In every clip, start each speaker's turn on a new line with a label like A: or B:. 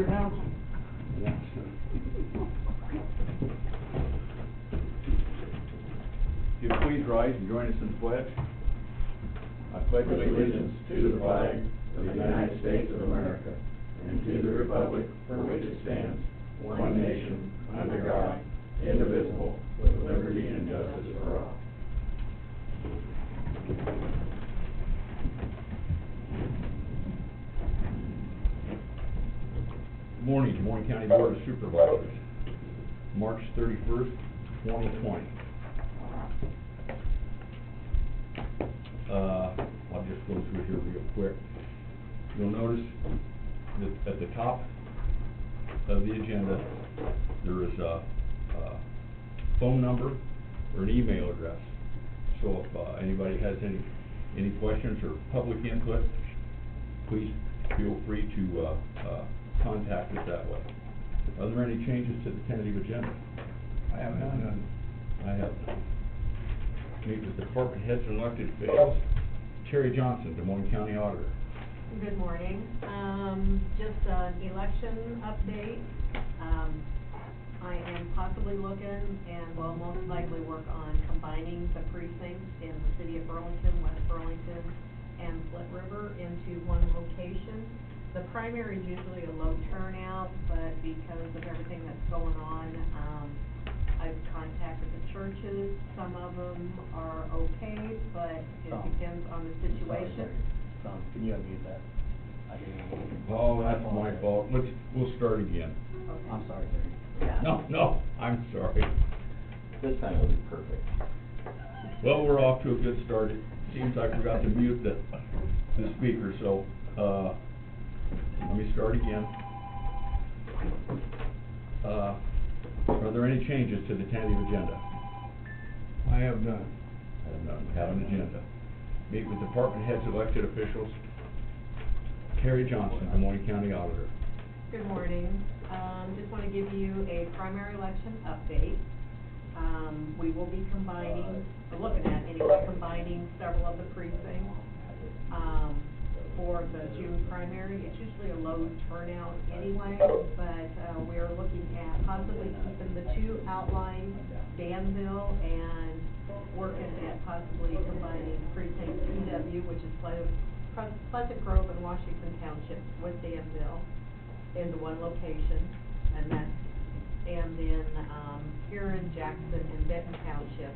A: you're announcing.
B: If you please rise and join us in the pledge. I pledge
C: allegiance to the flag of the United States of America and to the republic for which it stands, one nation, under God, indivisible, with liberty and justice for all.
B: Good morning, Des Moines County Board of Supervisors, March 31st, 2020. I'll just go through here real quick. You'll notice that at the top of the agenda, there is a phone number or an email address. So if anybody has any questions or public input, please feel free to contact us that way. Are there any changes to the tentative agenda?
A: I have none.
B: I have none. Meet with department heads and elected officials. Terry Johnson, Des Moines County Auditor.
D: Good morning. Just an election update. I am possibly looking and will most likely work on combining the precincts in the city of Burlington, West Burlington, and Split River into one location. The primary is usually a low turnout, but because of everything that's going on, I've contacted the churches. Some of them are okay, but it depends on the situation.
E: Tom, can you unmute that? I didn't.
B: Oh, that's my fault. We'll start again.
D: Okay.
E: I'm sorry, Terry.
D: Yeah.
B: No, I'm sorry.
E: This time will be perfect.
B: Well, we're off to a good start. It seems I forgot to mute the speaker, so, let me start again. Are there any changes to the tentative agenda?
A: I have none.
B: I have none. We have an agenda. Meet with department heads, elected officials. Terry Johnson, Des Moines County Auditor.
D: Good morning. Just want to give you a primary election update. We will be combining, looking at anyway, combining several of the precincts. For the June primary, it's usually a low turnout anyway, but we are looking at possibly keeping the two outlying, Danville, and working at possibly combining precinct PW, which is Pleasant Grove and Washington Township, with Danville into one location, and then Huron, Jackson, and Benton Township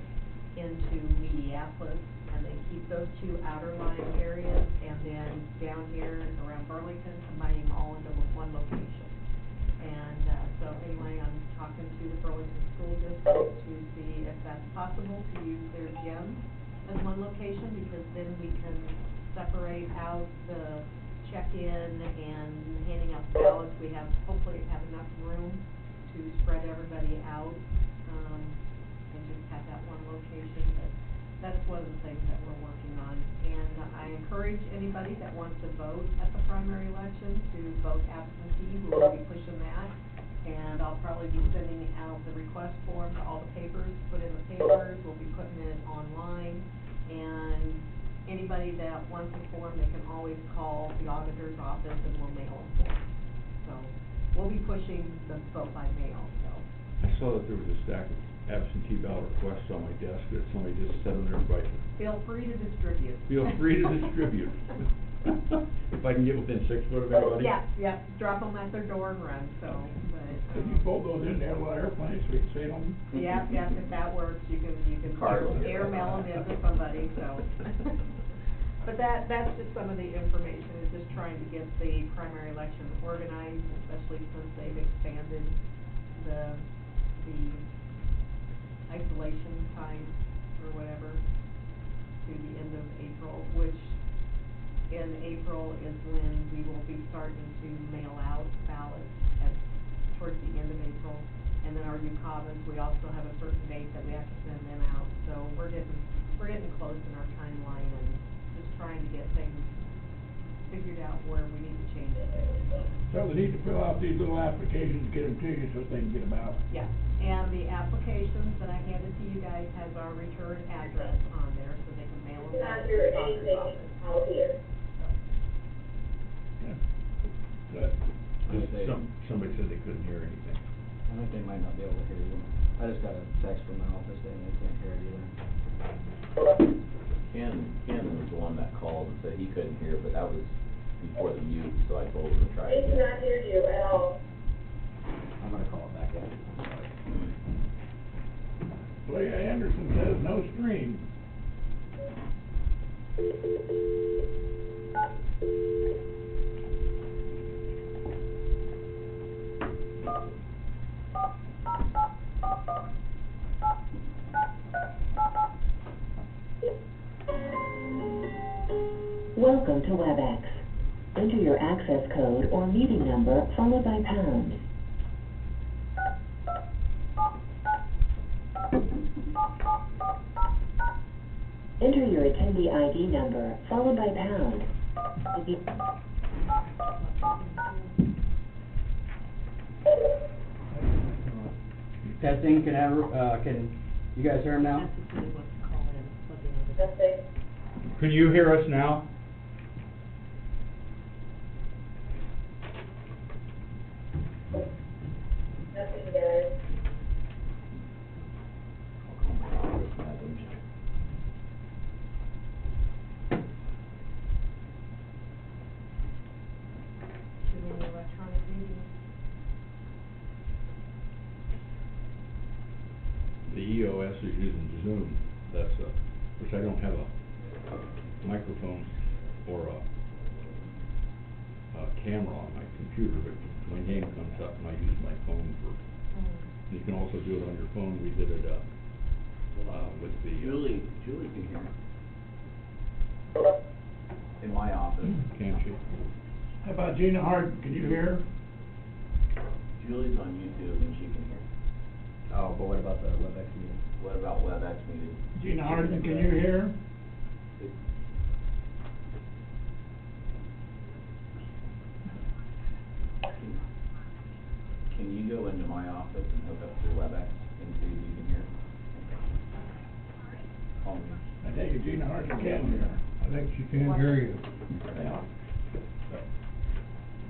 D: into Mediapolis, and then keep those two outer line areas, and then down here around Burlington, combining them all into one location. And so anyway, I'm talking to the Burlington School District to see if that's possible to use their gym as one location, because then we can separate out the check-in and handing out the ballots. We hopefully have enough room to spread everybody out, and just have that one location. But that's one of the things that we're working on. And I encourage anybody that wants to vote at the primary election to vote absentee. We will be pushing that. And I'll probably be sending out the request form to all the papers, put in the papers. We'll be putting it online. And anybody that wants a form, they can always call the auditor's office and we'll mail them for them. So we'll be pushing the vote by mail. So
B: I saw that there was a stack of absentee ballot requests on my desk that somebody just set them there by.
D: feel free to distribute.
B: Feel free to distribute. If I can get within 6 foot of everybody.
D: Yeah, drop them at their door and run, so, but.
A: Could you fold those in there, little airplanes, so we can see them?
D: Yeah, if that works, you can airmail them in to somebody, so. But that's just some of the information, is just trying to get the primary election organized, especially since they've expanded the isolation time or whatever to the end of April, which in April is when we will be starting to mail out ballots towards the end of April. And then our UCAVAs, we also have a certain date that we have to send them out. So we're getting close in our timeline and just trying to get things figured out where we need to change it.
A: So they need to fill out these little applications, get them to you so they can get them out.
D: Yeah, and the applications that I handed to you guys has our return address on there, so they can mail them out to the auditor's office.
A: Yeah. Good.
B: Just somebody said they couldn't hear anything.
E: I think they might not be able to hear you. I just got a text from my office saying they can't hear it either.
F: Ken was the one that called and said he couldn't hear, but that was before the mute, so I told him to try
G: They
F: again.
G: cannot hear you at all.
E: I'm gonna call it back in.
A: Leah Anderson says no stream.
H: Welcome to WebEx. Enter your access code or meeting number followed by pound. Enter your attendee ID number followed by pound.
E: Testing, can you guys hear him now?
D: That's if somebody wants to call in, let me know.
G: That's it.
B: Can you hear us now?
G: Nothing, guys.
F: I'll call my office and have them check.
D: Too many electronic meetings.
B: The EOS is using Zoom. That's which I don't have a microphone or a camera on my computer, but my name comes up and I use my phone for. You can also do it on your phone. We did it with the.
F: Julie can hear. In my office.
B: Can't she?
A: How about Gina Hart, can you hear?
F: Julie's on YouTube and she can hear.
E: Oh, but what about the WebEx meeting?
F: What about WebEx meeting?
A: Gina Hart, can you hear?
F: Can you go into my office and hook up through WebEx and see if you can hear? Call me.
A: I take it Gina Hart can hear.
B: I think she can hear you.
A: Yeah.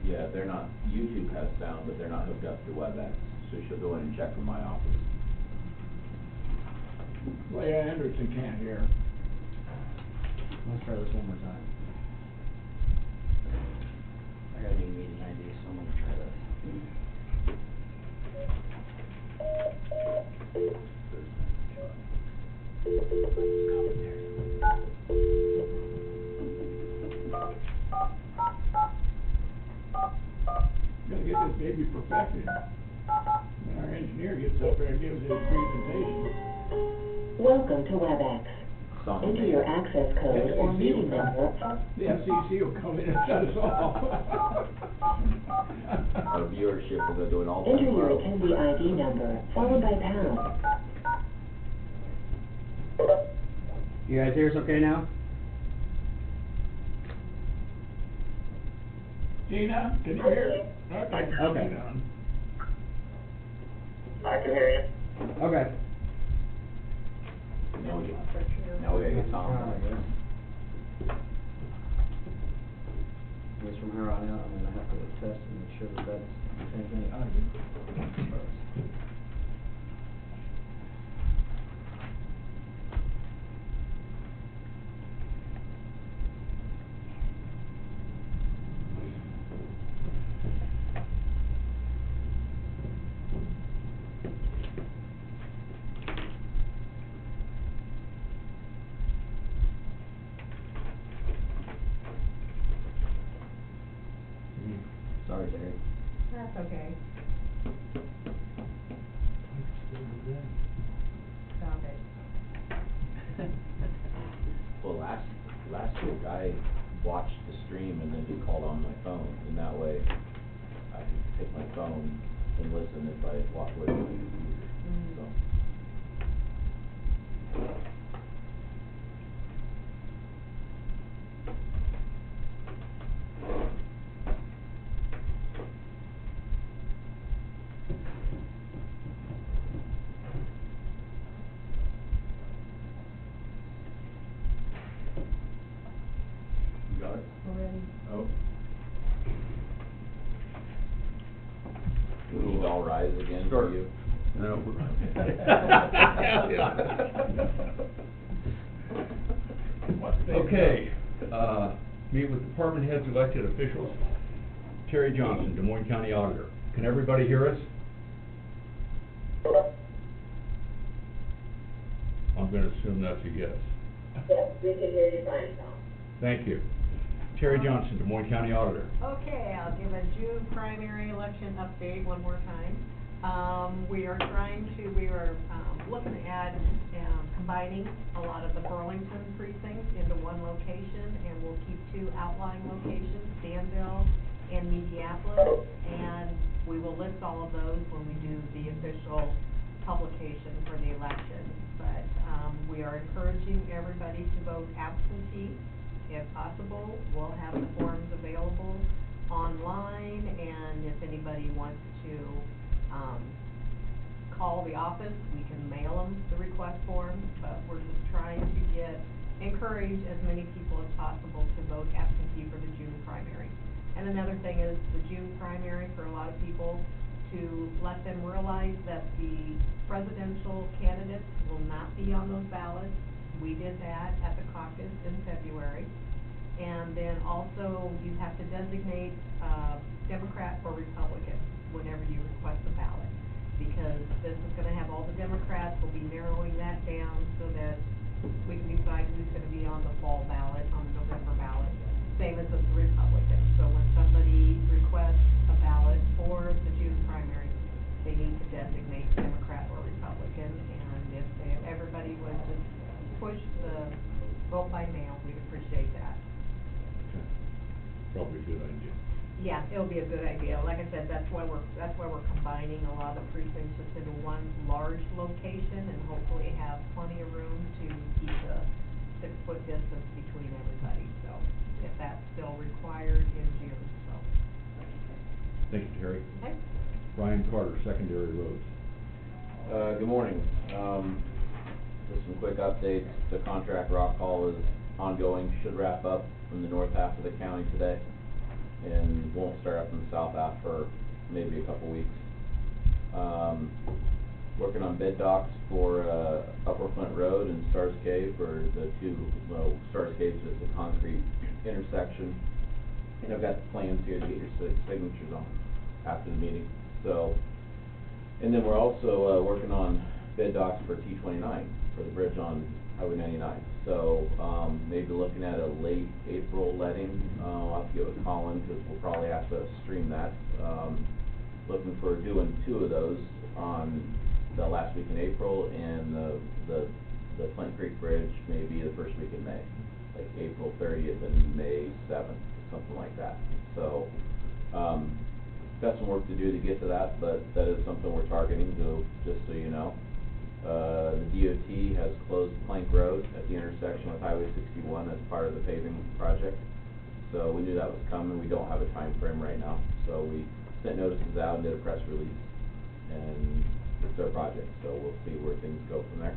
F: Yeah, they're not, YouTube has sound, but they're not hooked up through WebEx, so she'll go in and check from my office.
A: Leah Anderson can't hear.
E: Let's try this one more time. I got a new meeting ID, so I'm gonna try this.
A: Gotta get this baby perfected. When our engineer gets up there and gives his presentation.
H: Welcome to WebEx.
F: Something.
H: Enter your access code or meeting number.
A: The FCC will come in and shut us off.
F: Our viewership will go doing all that.
H: Enter your attendee ID number followed by pound.
E: You guys hear us okay now?
A: Gina, can you hear?
E: Okay.
C: I can hear you.
E: Okay.
F: Now we gotta get Tom.
E: Alright, guys. I guess from here on out, I'm gonna have to test and make sure that that's anything audio. Sorry, Terry.
D: That's okay. Stop it.
F: Well, last week I watched the stream and then he called on my phone, and that way I could take my phone and listen if I walked away from my computer, so. You got it?
D: We're ready.
F: Oh. all rise again for
B: Start.
F: you?
B: No. Okay, meet with department heads, elected officials. Terry Johnson, Des Moines County Auditor. Can everybody hear us? I'm gonna assume that's a yes.
G: Yes, we can hear you fine, Tom.
B: Thank you. Terry Johnson, Des Moines County Auditor.
D: Okay, I'll give a June primary election update one more time. We are looking at, combining a lot of the Burlington precincts into one location, and we'll keep 2 outlying locations, Danville and Mediapolis, and we will list all of those when we do the official publication for the election. But, we are encouraging everybody to vote absentee, if possible. We'll have the forms available online, and if anybody wants to, call the office, we can mail them the request forms, but we're just trying to encourage as many people as possible to vote absentee for the June primary. And another thing is the June primary, for a lot of people, to let them realize that the presidential candidates will not be on those ballots. We did that at the caucus in February. And then also, you have to designate, Democrat or Republican whenever you request a ballot, because this is gonna have all the Democrats. We'll be narrowing that down so that we can decide who's gonna be on the fall ballot, on the November ballot, same as with the Republicans. So when somebody requests a ballot for the June primary, they need to designate Democrat or Republican, and if everybody would just push the vote by mail, we'd appreciate that.
B: Probably a good idea.
D: Yeah, it'll be a good idea. Like I said, that's why we're combining a lot of the precincts just into one large location, and hopefully have plenty of room to keep the 6-foot distance between everybody. So, if that's still required in June, so.
B: Thank you, Terry.
D: Okay.
B: Brian Carter, Secondary Roads.
F: Good morning. Just some quick updates. The contract rock haul is ongoing, should wrap up in the north half of the county today, and won't start up in the south half for maybe a couple weeks. Working on bed docks for Upper Flint Road and Stars Cave for the 2, Stars Cave is just a concrete intersection. And I've got the plans here to get your signatures on after the meeting. So, and then we're also working on bed docks for T29 for the bridge on Highway 99. So, maybe looking at a late April letting. I'll have to get with Colin, because we'll probably have to stream that. Looking for doing 2 of those on the last week in April, and the Flint Creek Bridge maybe the first week in May, like April 30th and May 7th, something like that. So, got some work to do to get to that, but that is something we're targeting, so just so you know. The DOT has closed Plank Road at the intersection with Highway 61 as part of the paving project. So we knew that was coming. We don't have a time frame right now. So we sent notices out and did a press release, and it's their project, so we'll see where things go from there.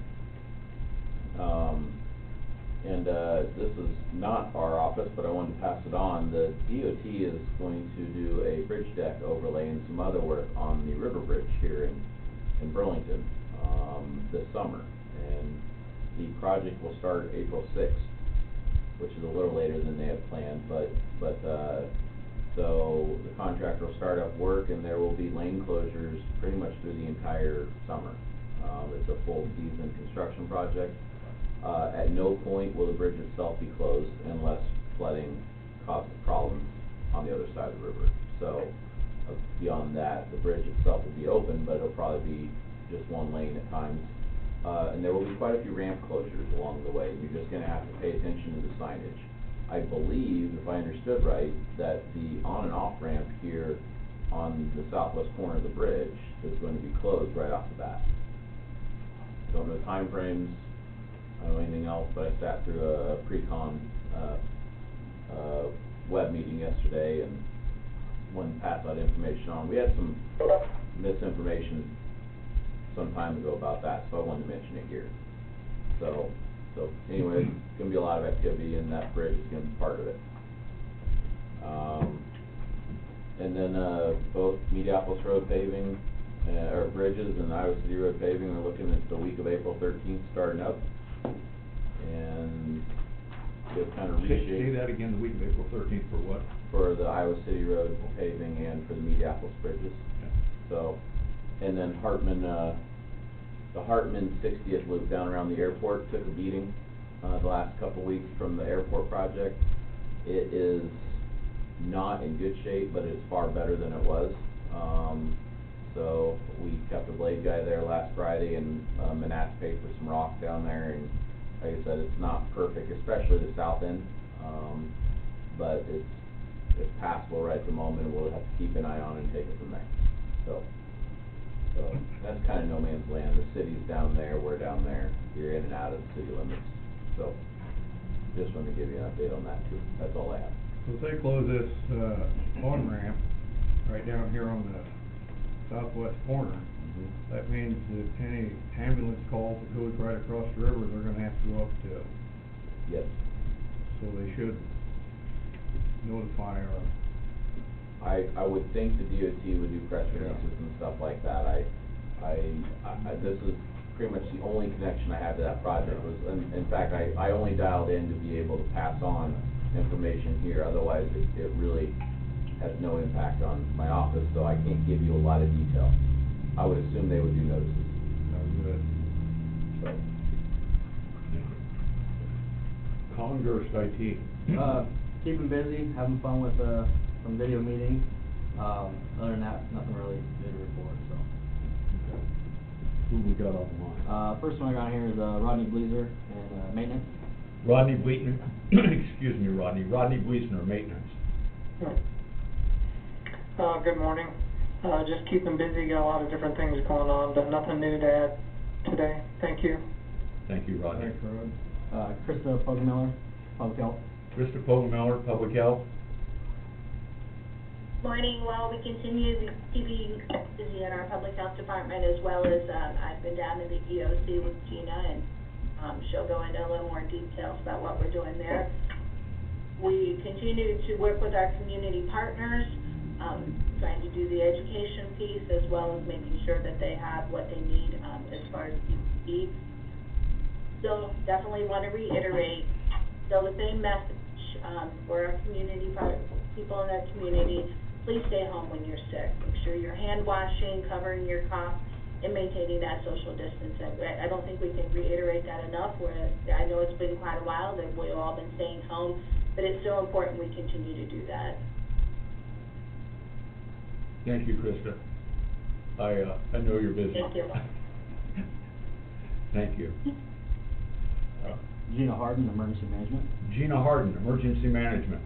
F: This is not our office, but I wanted to pass it on. The DOT is going to do a bridge deck overlay and some other work on the river bridge here in Burlington this summer, and the project will start April 6th, which is a little later than they had planned, so the contractor will start up work, and there will be lane closures pretty much through the entire summer. It's a full season construction project. At no point will the bridge itself be closed unless flooding causes problems on the other side of the river. So beyond that, the bridge itself will be open, but it'll probably be just one lane at times. And there will be quite a few ramp closures along the way. You're just going to have to pay attention to the signage. I believe, if I understood right, that the on and off ramp here on the southwest corner of the bridge is going to be closed right off the bat. I don't know time frames, I don't know anything else, but I sat through a pre-con web meeting yesterday and wanted to pass that information on. We had some misinformation some time ago about that, so I wanted to mention it here. So anyway, it's going to be a lot of activity, and that bridge is going to be part of it. And then both Mediapolis Road paving or bridges and Iowa City Road paving, we're looking at the week of April 13th starting up. And just kind of
B: Say
F: reshape
B: that again, the week of April 13th for what?
F: for the Iowa City Road paving and for the Mediapolis bridges.
B: Yeah.
F: So, and then Hartman, the Hartman 60th loop down around the airport took a beating, the last couple weeks from the airport project. It is not in good shape, but it's far better than it was. So we kept a blade guy there last Friday, and Manasseh paid for some rock down there, and like I said, it's not perfect, especially the south end, but it's passable right at the moment, and we'll have to keep an eye on it and take it from there. So that's kind of no man's land. The city's down there, we're down there, you're in and out of the city limits. So just wanted to give you an update on that too. That's all I have.
I: So if they close this, on-ramp right down here on the southwest corner, that means that any ambulance calls that goes right across the river, they're gonna have to go up to,
F: Yes.
I: so they should notify our,
F: I would think the DOT would do press releases and stuff like that. This is pretty much the only connection I had to that project was, in fact, I only dialed in to be able to pass on information here. Otherwise, it really has no impact on my office, so I can't give you a lot of detail. I would assume they would do notices. So,
B: Colin Gerst, IT.
E: Keeping busy, having fun with, some video meetings. Other than that, nothing really to report, so.
B: Okay. Who we got on the line?
E: First one I got here is, Rodney Bleezer and, maintenance.
B: Rodney Bleetner, excuse me, Rodney Bleesner, maintenance.
J: Good morning. Just keeping busy, got a lot of different things going on, but nothing new to add today. Thank you.
B: Thank you, Rodney.
I: thanks, Rod.
E: Krista Pogmiller, Public Health.
B: Krista Pogmiller, Public Health.
G: Morning. Well, we continue to keep busy in our public health department, as well as I've been down to the EOC with Gina, and she'll go into a little more details about what we're doing there. We continue to work with our community partners, trying to do the education piece, as well as making sure that they have what they need as far as PPE. So definitely want to reiterate, still the same message for our community people in our community. Please stay home when you're sick. Make sure you're hand washing, covering your cough, and maintaining that social distance. I don't think we can reiterate that enough. I know it's been quite a while that we've all been staying home, but it's so important we continue to do that.
B: Thank you, Krista. I know you're busy.
G: Thank you.
B: Thank you.
E: Gina Harden, Emergency Management.
B: Gina Harden, Emergency Management.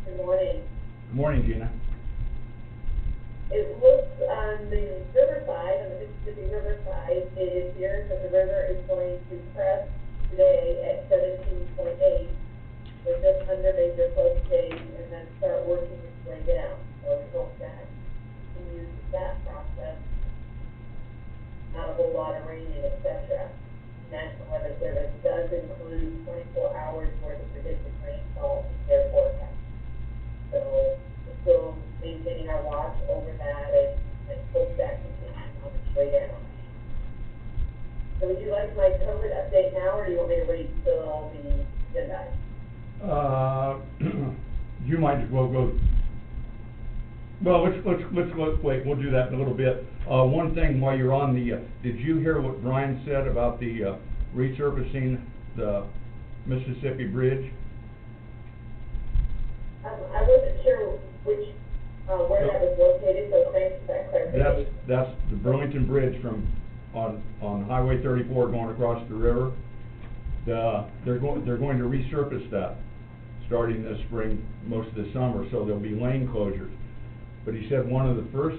G: Good morning.
B: Good morning, Gina.
G: It looks on the riverside, on the Mississippi Riverside, it appears that the river is going to crest today at 17.8, with just under major flood stage, and then start working its way down. So we hope that continues that process. Not a whole lot of rain, etc. National Weather Service does include 24 hours worth of predicted rainfall in their forecast. So we're still maintaining our watch over that and hope that continues on its way down. So would you like my COVID update now, or do you want me to wait till the agenda?
B: You might as well go. Well, let's wait. We'll do that in a little bit. One thing while you're on the, did you hear what Brian said about the resurfacing the Mississippi Bridge?
G: I wasn't sure which, where that was located, so thanks for that clarification.
B: That's the Burlington Bridge from, on Highway 34 going across the river. They're going to resurface that starting this spring, most of the summer, so there'll be lane closures. But he said one of the first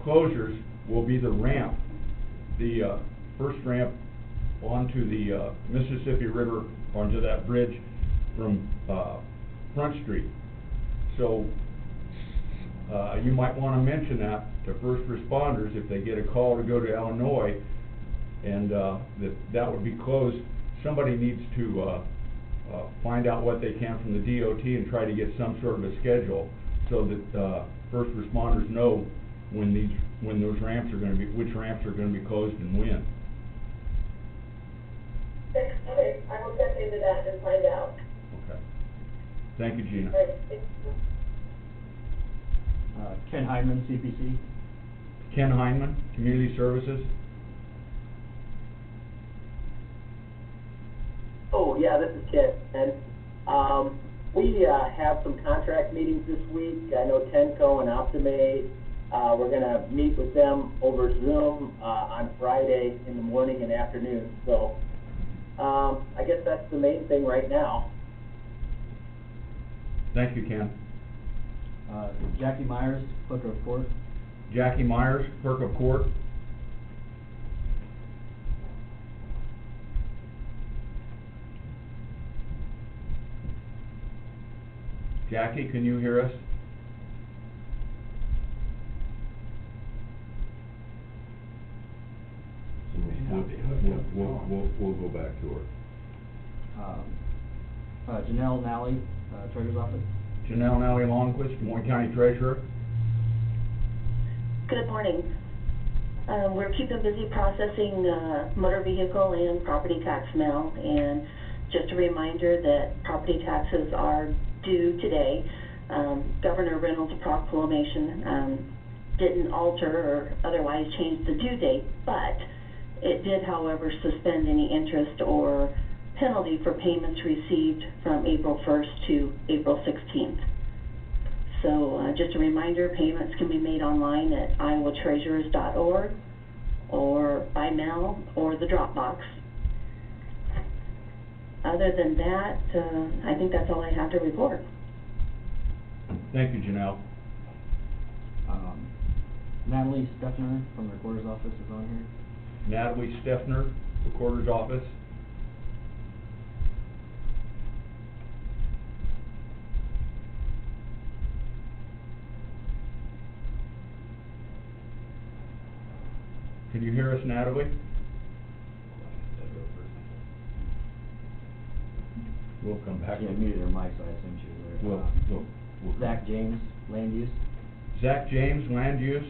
B: closures will be the ramp, the first ramp onto the Mississippi River, onto that bridge from Front Street. So you might want to mention that to first responders if they get a call to go to Illinois, and that would be closed. Somebody needs to find out what they can from the DOT and try to get some sort of a schedule so that, first responders know when those ramps are gonna be, which ramps are gonna be closed and when.
G: Okay, I will check into that and find out.
B: Okay. Thank you, Gina.
G: All right, thank you.
E: Ken Hyman, CPC.
B: Ken Hyman, Community Services.
K: Oh, yeah, this is Ken. We have some contract meetings this week. I know Tenco and Optimate, we're gonna meet with them over Zoom, on Friday in the morning and afternoon. So, I guess that's the main thing right now.
B: Thank you, Ken.
E: Jackie Myers, Clerk of Court.
B: Jackie Myers, Clerk of Court. Jackie, can you hear us? We'll go back to her.
E: Janelle Nally, Treasurer's Office.
B: Janelle Nally Longquist, Des Moines County Treasurer.
G: Good morning. We're keeping busy processing motor vehicle and property tax mail, and just a reminder that property taxes are due today. Governor Reynolds' proclamation didn't alter or otherwise change the due date, but it did, however, suspend any interest or penalty for payments received from April 1st to April 16th. So just a reminder, payments can be made online at iowatreasurers.org or by mail or the Dropbox. Other than that, I think that's all I have to report.
B: Thank you, Janelle.
E: Natalie Steffner from the Recorder's Office is on here.
B: Natalie Steffner, Recorder's Office. Can you hear us, Natalie? We'll come back.
E: She muted her mic, so I assume she was there.
B: We'll
E: Zach James, Land Use.
B: Zach James, Land Use.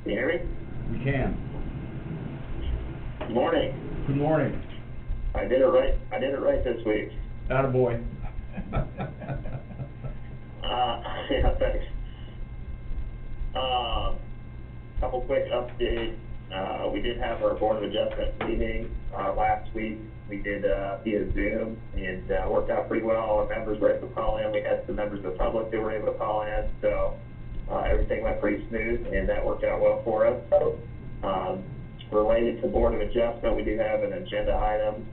C: Can you hear me?
B: We can.
C: Good morning.
B: Good morning.
C: I did it right this week.
B: Attaboy.
C: Yeah, thanks. Couple quick updates. We did have our Board of Adjustment meeting, last week. We did, via Zoom, and, worked out pretty well. Our members were able to call in. We had some members of the public that were able to call in, so, everything went pretty smooth, and that worked out well for us. Related to Board of Adjustment, we do have an agenda item,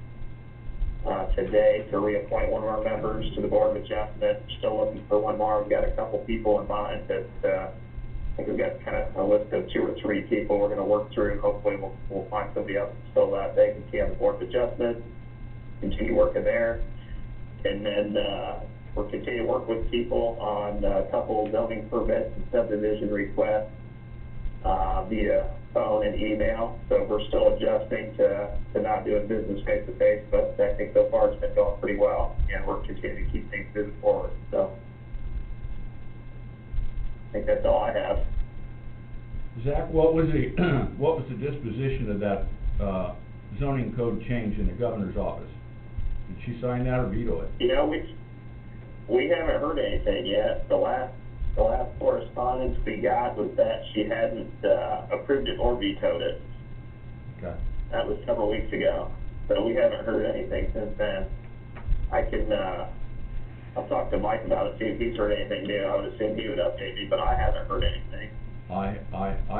C: today to reappoint one of our members to the Board of Adjustment. Still looking for one more. We've got a couple people in mind that, I think we've got kind of a list of 2 or 3 people we're going to work through. Hopefully we'll find somebody else to fill that vacancy on the Board of Adjustment, continue working there. And then, we'll continue to work with people on a couple of zoning permits and subdivision requests, via phone and email. So we're still adjusting to not doing business face to face, but I think so far it's been going pretty well, and we're continuing to keep things moving forward. So I think that's all I have.
B: Zach, what was the disposition of that, zoning code change in the governor's office? Did she sign that or veto it?
C: You know, we haven't heard anything yet. The last correspondence we got was that she hadn't, approved it or vetoed it.
B: Okay.
C: That was several weeks ago, so we haven't heard anything since then. I can, I'll talk to Mike about it, see if he's heard anything new. I would assume he would update me, but I haven't heard anything.
B: I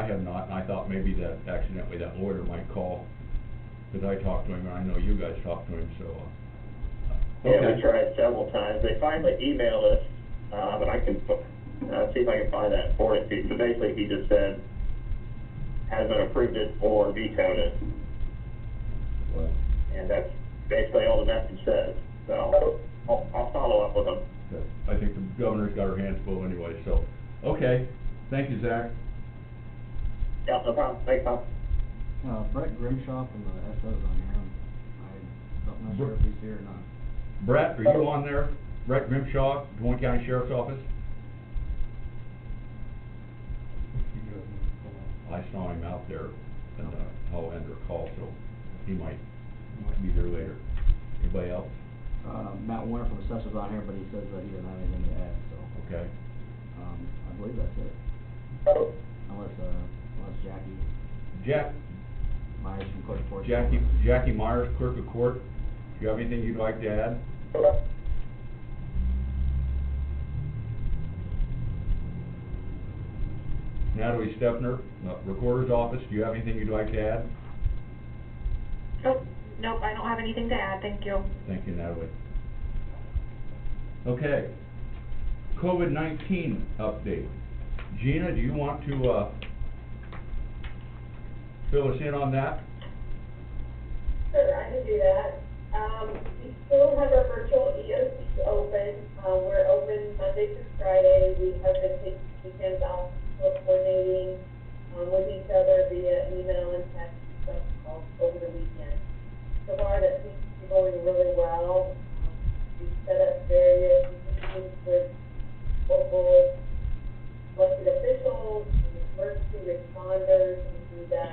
B: have not, and I thought maybe that accidentally that lawyer might call, because I talked to him, and I know you guys talked to him, so,
C: Yeah,
B: okay.
C: we tried several times. They finally emailed us, but I can, see if I can find that for it. But basically, he just said, hasn't approved it or vetoed it.
B: Well,
C: And that's basically all the message says. So I'll follow up with them.
B: good. I think the governor's got her hands full anyway, so, okay. Thank you, Zach.
C: Yeah, no problem. Thanks, Tom.
E: Brett Grimshaw from the SO's on here. I don't know. sure if he's here or not.
B: Brett, are you on there? Brett Grimshaw, Des Moines County Sheriff's Office? I saw him out there and I'll end her call, so he might be there later. Anybody else?
E: Matt Warner from Assessor's on here, but he says that he doesn't have anything to add, so.
B: Okay.
E: I believe that's it. Unless Jackie Myers from Clerk of Court.
B: Jackie Myers, Clerk of Court, do you have anything you'd like to add? Natalie Stepner, Recorder's Office, do you have anything you'd like to add?
G: Nope, I don't have anything to add, thank you.
B: Thank you, Natalie. Okay. COVID-19 update. Gina, do you want to fill us in on that?
L: Sure, I can do that. We still have our virtual EOC open. We're open Monday through Friday. We have been taking weekends off, coordinating with each other via email and text and stuff calls over the weekend. So far, that seems to be going really well. We've set up various meetings with local elected officials, emergency responders, and do that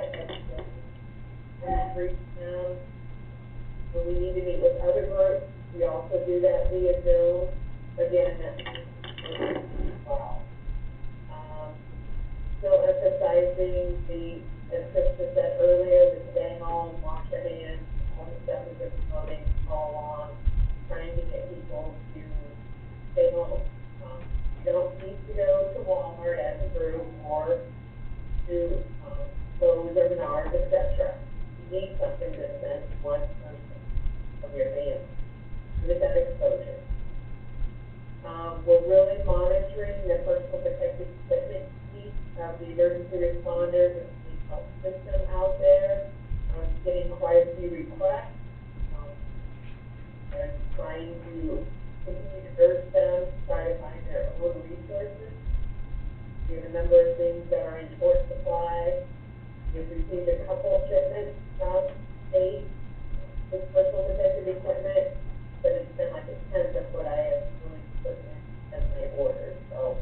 L: and reach them. When we need to meet with other groups, we also do that via Zoom. Again, that's wow. Still emphasizing as Krista said earlier, the stay home, wash your hands, all the stuff we've been promoting all along, trying to get people to stay home. You don't need to go to Walmart as a group or to Lowe's or Menards, etc. You need something that sends one person from your family with that exposure. We're really monitoring the personal protective equipment needs of the emergency responders and the health system out there. Getting quite a few requests and trying to continue to urge them to try to find their own resources. We have a number of things that are in short supply. We've received a couple of shipments from state with personal protective equipment, but it's been like a tenth of what I have really put in as my orders. So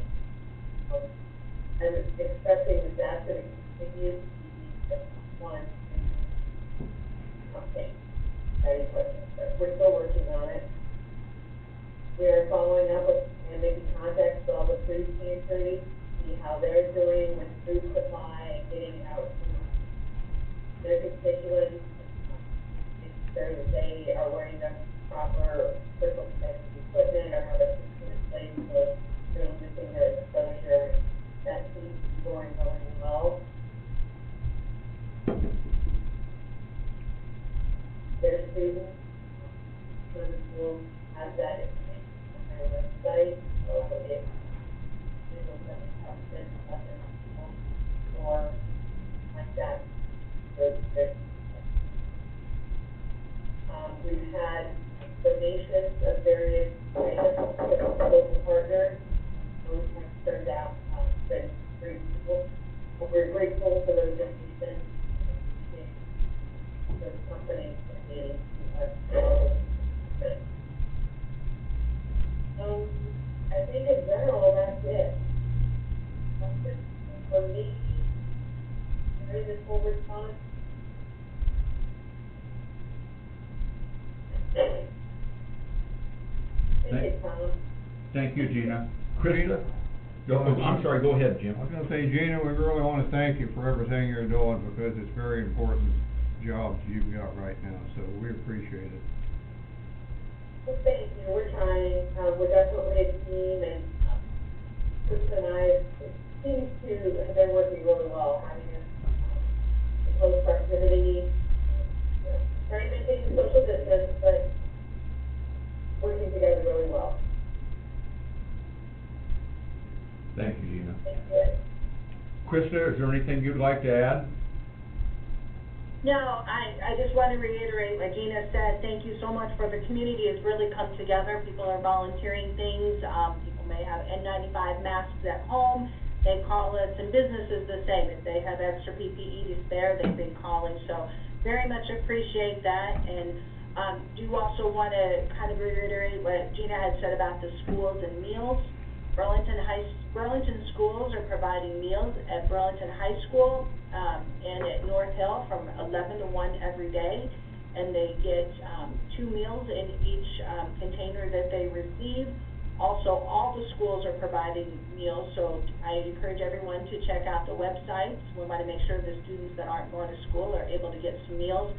L: I'm expecting that that's going to continue to be just one. Okay, any questions? But we're still working on it. We are following up with and making contacts with all the food pantries, see how they're doing with food supply and getting it out to their constituents, making sure that they are wearing the proper personal protective equipment or have a system in place for reducing their exposure. That seems to be going really well. Their students, so the schools have that information on their website, so if people have been or like that, we've had donations of various items from local partners. Those have turned out been great people. We're grateful for those donations. Those companies donating to us. I think in general that's it. For me, during this whole response.
B: Thank you, Gina. Krista? I'm sorry, go ahead, Jim.
I: I was gonna say, Gina, we really wanna thank you for everything you're doing, because it's very important jobs you've got right now, so we appreciate it.
L: Well, thank you. We're trying. We're definitely a team, and Krista and I seem to have been working really well, having a close proximity, trying to maintain social distance, but working together really well.
B: Thank you, Gina.
L: Thank you.
B: Krista, is there anything you'd like to add?
G: No, I just want to reiterate what Gina said. Thank you so much for the community has really come together. People are volunteering things. People may have N95 masks at home. They call us, and businesses the same. If they have extra PPE to spare, they've been calling. So very much appreciate that. And Do also want to kind of reiterate what Gina had said about the schools and meals. Burlington schools are providing meals at Burlington High School and at North Hill from 11 to 1 every day, and they get 2 meals in each container that they receive. Also, all the schools are providing meals, so I encourage everyone to check out the websites. We want to make sure the students that aren't going to school are able to get some meals.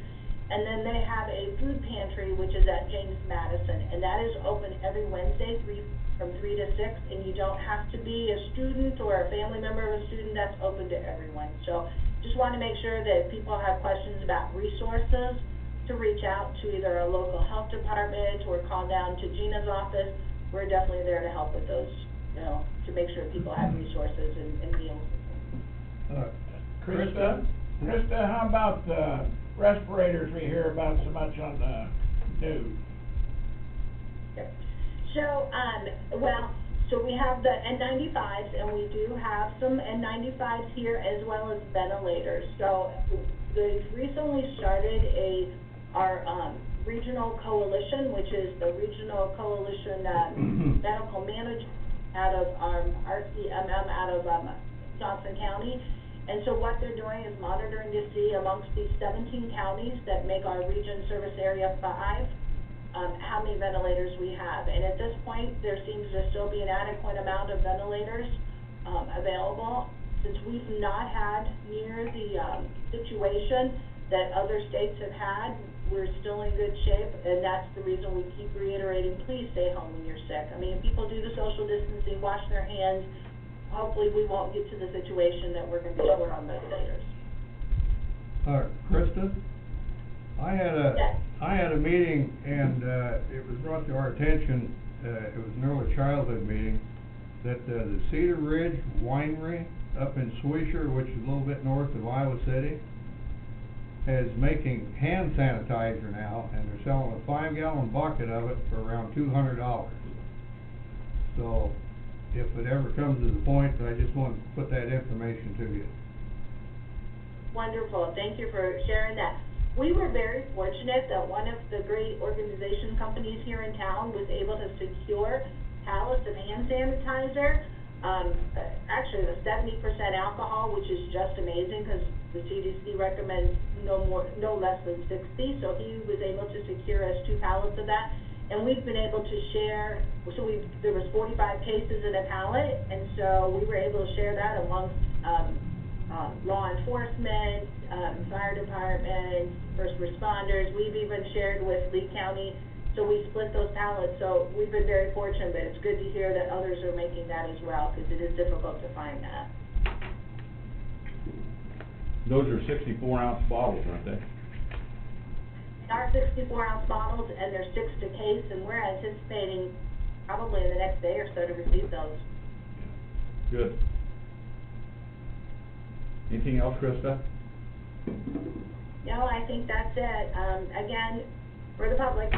G: And then they have a food pantry, which is at James Madison, and that is open every Wednesday from 3 to 6, and you don't have to be a student or a family member of a student. That's open to everyone. So just want to make sure that if people have questions about resources, to reach out to either a local health department or call down to Gina's office. We're definitely there to help with those, you know, to make sure people have resources and meals.
A: Krista, how about the respirators we hear about so much on the news?
G: Yep. So, so we have the N95s, and we do have some N95s here as well as ventilators. So they've recently started our regional coalition, which is the Regional Coalition Medical Management out of RCMM out of Johnson County. And so what they're doing is monitoring to see amongst these 17 counties that make our region service area 5, how many ventilators we have. And at this point, there seems to still be an adequate amount of ventilators available. Since we've not had near the situation that other states have had, we're still in good shape, and that's the reason we keep reiterating, please stay home when you're sick. I mean, if people do the social distancing, wash their hands, hopefully we won't get to the situation that we're going to be short on ventilators.
I: Krista,
G: Yes.
I: I had a meeting, and it was brought to our attention, it was an early childhood meeting, that the Cedar Ridge Winery up in Swisher, which is a little bit north of Iowa City, is making hand sanitizer now, and they're selling a 5-gallon bucket of it for around $200. So, if it ever comes to the point, I just want to put that information to you.
G: Wonderful. Thank you for sharing that. We were very fortunate that one of the great organization companies here in town was able to secure pallets of hand sanitizer. Actually, the 70% alcohol, which is just amazing because the CDC recommends no less than 60. So he was able to secure us 2 pallets of that. And we've been able to share, so there was 45 cases in a pallet, and so we were able to share that amongst law enforcement, fire department, first responders. We've even shared with Lee County, so we split those pallets. So we've been very fortunate, but it's good to hear that others are making that as well, because it is difficult to find that.
B: Those are 64-ounce bottles, aren't they?
G: They are 64-ounce bottles, and they're 6 to case, and we're anticipating probably in the next day or so to receive those.
B: Good. Anything else, Krista?
G: No, I think that's it. Again, for the public,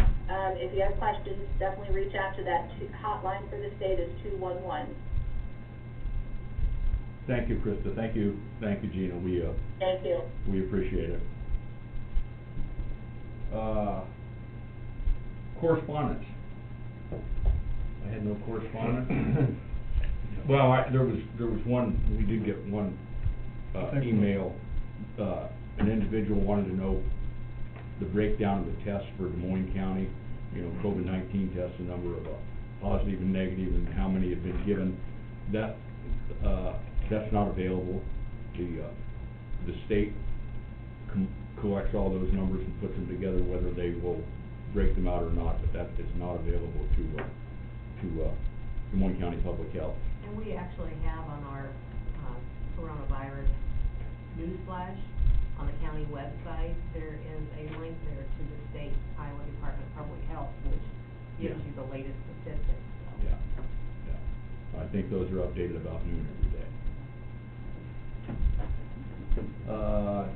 G: if you have questions, definitely reach out to that hotline for the state is 211.
B: Thank you, Krista. Thank you, Gina.
G: Thank you.
B: We appreciate it. Correspondence. I had no correspondence. Well, there was one. We did get one email. An individual wanted to know the breakdown of the tests for Des Moines County. You know, COVID-19 tests, the number of positive and negative, and how many had been given. That's not available. The state collects all those numbers and puts them together, whether they will break them out or not, but that is not available to Des Moines County Public Health.
D: And we actually have on our coronavirus newsflash on the county website, there is a link there to the state Iowa Department of Public Health, which gives you the latest statistics. So.
B: Yeah. I think those are updated about noon every day.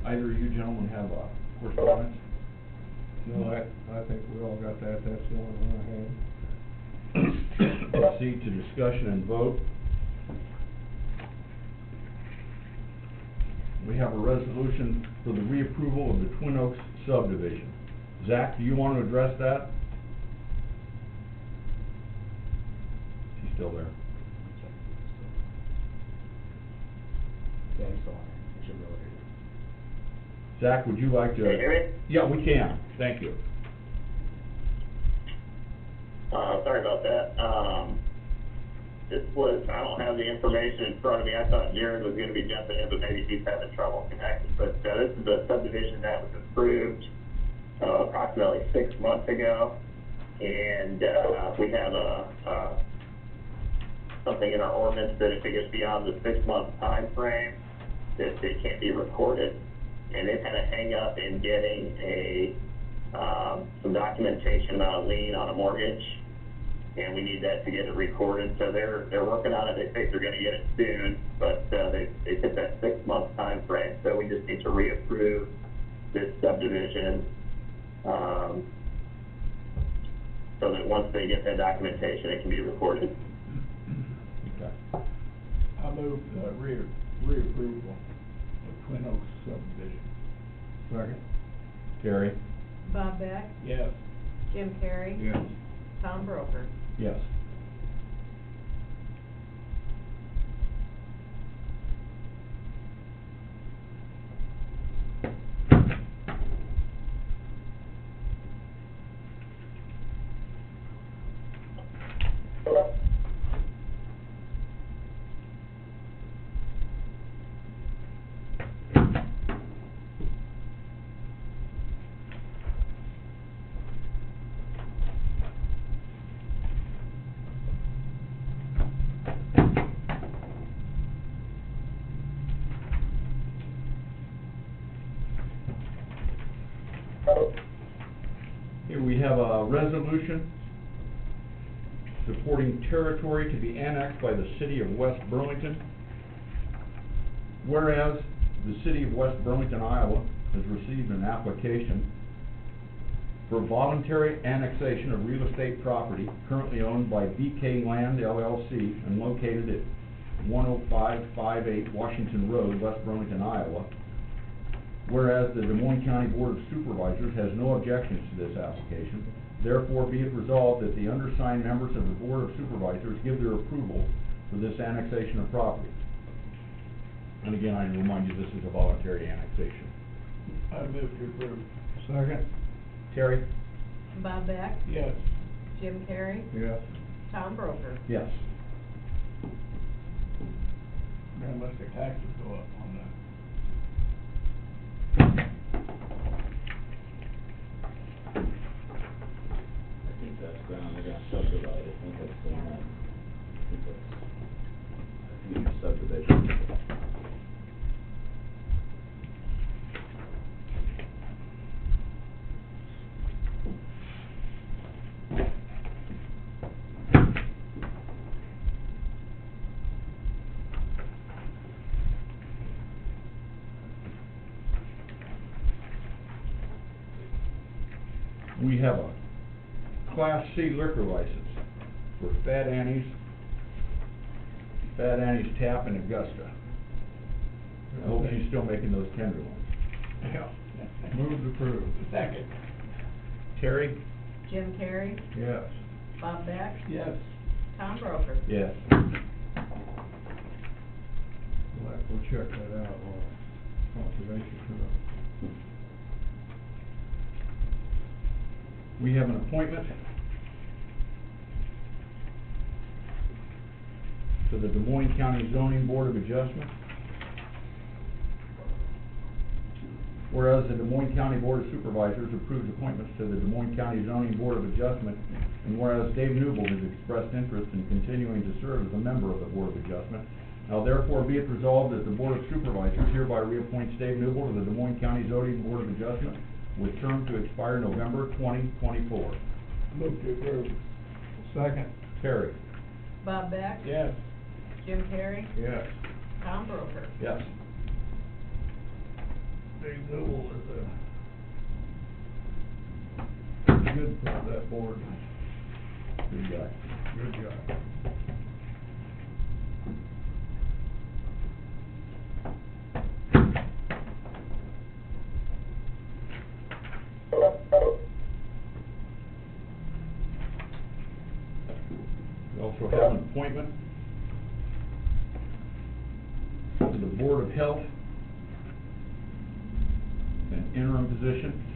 B: Either of you gentlemen have correspondence?
I: No, I think we all got that. That's the only one I had.
B: Proceed to discussion and vote. We have a resolution for the reapproval of the Twin Oaks subdivision. Zach, do you want to address that? She's still there.
E: Yeah, he's still on there. I should be able to hear you.
B: Zach, would you like to?
C: Can you hear me?
B: Yeah, we can. Thank you.
C: Sorry about that. I don't have the information in front of me. I thought Jared was gonna be jumping in, but maybe he's having trouble connecting. But, this is a subdivision that was approved, approximately 6 months ago. And, we have something in our ordinance that if it gets beyond the 6-month time frame, that it can't be recorded. And they've had a hang up in getting some documentation about a lien on a mortgage. And we need that to get it recorded, so they're working on it. They think they're gonna get it soon, but, they hit that 6-month time frame, so we just need to reapprove this subdivision, so that once they get that documentation, it can be recorded.
B: Okay.
A: I move, reapproval of Twin Oaks subdivision.
I: Second?
B: Terry?
D: Bob Beck,
A: Yes.
D: Jim Carrey.
I: Yes.
D: Tom Broker.
B: Yes. Here we have a resolution supporting territory to be annexed by the city of West Burlington. Whereas the city of West Burlington, Iowa has received an application for voluntary annexation of real estate property currently owned by BK Land LLC and located at 10558 Washington Road, West Burlington, Iowa. Whereas the Des Moines County Board of Supervisors has no objections to this application, therefore be it resolved that the undersigned members of the Board of Supervisors give their approval for this annexation of property. And again, I remind you, this is a voluntary annexation.
A: I move to approve.
I: Second?
B: Terry?
D: Bob Beck,
A: Yes.
D: Jim Carrey.
I: Yes.
D: Tom Broker.
B: Yes.
A: Unless their taxes go up on that.
F: I think that's ground they're gonna subdivide. I think that's the one. I think it's subdivision.
B: We have a Class C liquor license for Fat Annie's Tap in Augusta. I hope she's still making those tenderloins.
A: Yeah. Move to approve. Second.
B: Terry?
D: Jim Carrey.
I: Yes.
D: Bob Beck,
A: Yes.
D: Tom Broker.
B: Yes.
I: We'll check that out while conservation comes up.
B: We have an appointment to the Des Moines County Zoning Board of Adjustment. Whereas the Des Moines County Board of Supervisors approved appointments to the Des Moines County Zoning Board of Adjustment, and whereas Dave Newble has expressed interest in continuing to serve as a member of the Board of Adjustment, now therefore be it resolved that the Board of Supervisors hereby reappoints Dave Newble to the Des Moines County Zoning Board of Adjustment with term to expire November 2024.
A: Move to approve.
I: Second?
B: Terry?
D: Bob Beck,
A: Yes.
D: Jim Carrey.
I: Yes.
D: Tom Broker.
B: Yes.
I: Dave Newell is good for that board.
B: Good guy.
I: Good job.
B: also have an appointment to the Board of Health, an interim position.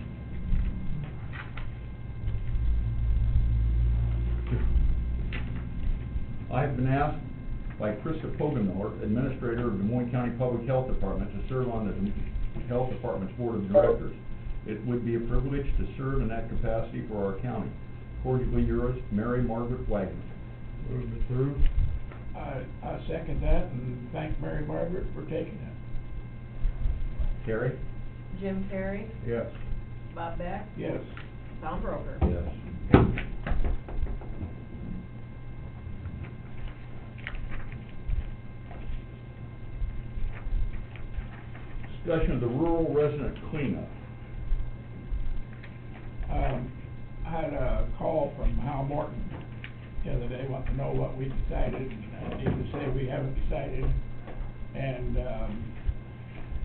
B: I have been asked by Krista Pogamiller, Administrator of Des Moines County Public Health Department, to serve on the Health Department's Board of Directors. It would be a privilege to serve in that capacity for our county. Cordially yours, Mary Margaret Wagner.
I: Move to approve.
A: I second that and thank Mary Margaret for taking it.
B: Terry?
D: Jim Terry,
I: Yes.
D: Bob Beck,
A: Yes.
D: Tom Broker.
B: Yes. Discussion of the rural resident cleanup.
A: I had a call from Hal Morton the other day, wanting to know what we decided, and I need to say we haven't decided, and,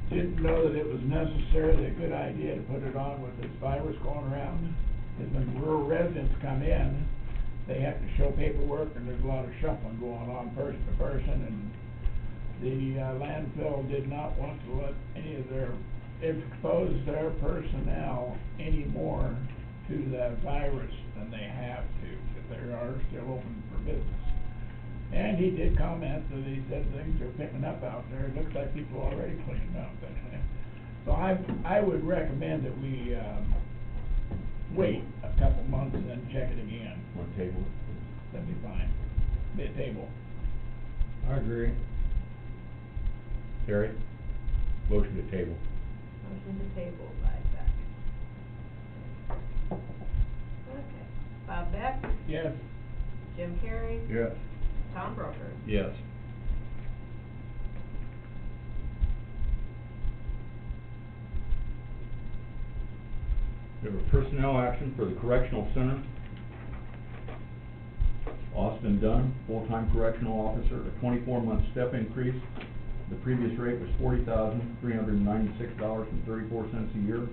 A: didn't know that it was necessarily a good idea to put it on with this virus going around. Because when rural residents come in, they have to show paperwork, and there's a lot of shuffling going on person to person, and the landfill did not want to let any of their, expose their personnel any more to the virus than they have to, if they are still open for business. And he did comment that he said things are picking up out there. It looks like people are already cleaning up. But, so I would recommend that we wait a couple months and then check it again.
B: On table.
A: That'd be fine. Mid-table.
I: I agree.
B: Terry? Motion to table.
D: Motion to table by Beck. Okay. Bob Beck,
A: Yes.
D: Jim Carrey,
I: Yes.
D: Tom Broker.
B: Yes. We have a personnel action for the Correctional Center. Austin Dunham, full-time correctional officer, a 24-month step increase. The previous rate was $40,396.34 a year.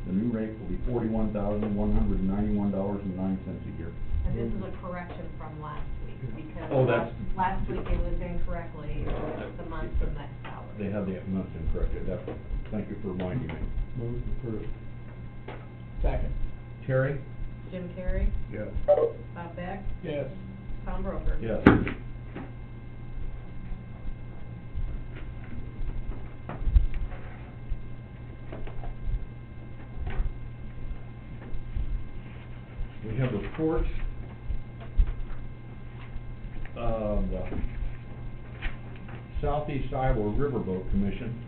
B: The new rate will be $41,191.09 a year.
D: And this is a correction from last week, because
B: Oh, that's-
D: last week it was incorrectly, the months and that salary.
B: They have the months incorrected. Thank you for reminding me.
I: Move to approve.
A: Second.
B: Terry?
D: Jim Carrey,
I: Yes.
D: Bob Beck,
A: Yes.
D: Tom Broker.
B: Yes. We have reports of the Southeast Iowa Riverboat Commission.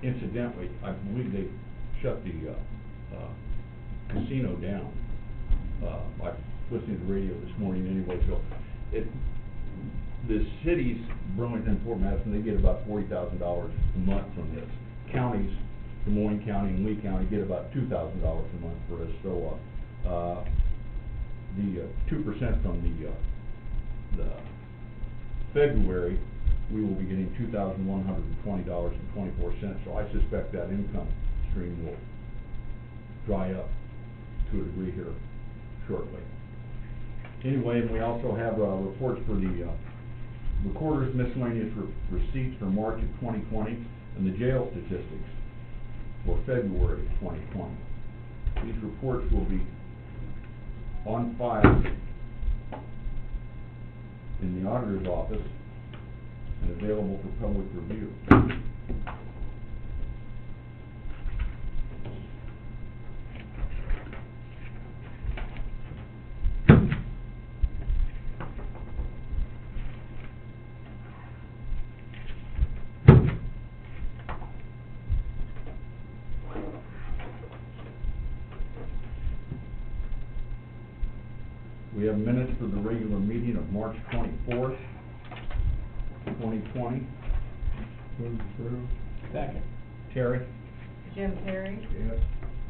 B: Incidentally, I believe they shut the casino down. I was listening to the radio this morning anyway, so the cities, Burlington and Fort Madison, they get about $40,000 a month from this. Counties, Des Moines County and Lee County, get about $2,000 a month for this. So the 2% from the February, we will be getting $2,120.24. So I suspect that income stream will dry up to a degree here shortly. Anyway, and we also have reports for the recorder's miscellaneous receipts for March of 2020 and the jail statistics for February of 2020. These reports will be on file in the auditor's office and available for public review. We have minutes for the regular meeting of March 24th, 2020.
I: Move to approve.
A: Second.
B: Terry?
D: Jim Carrey,
I: Yes.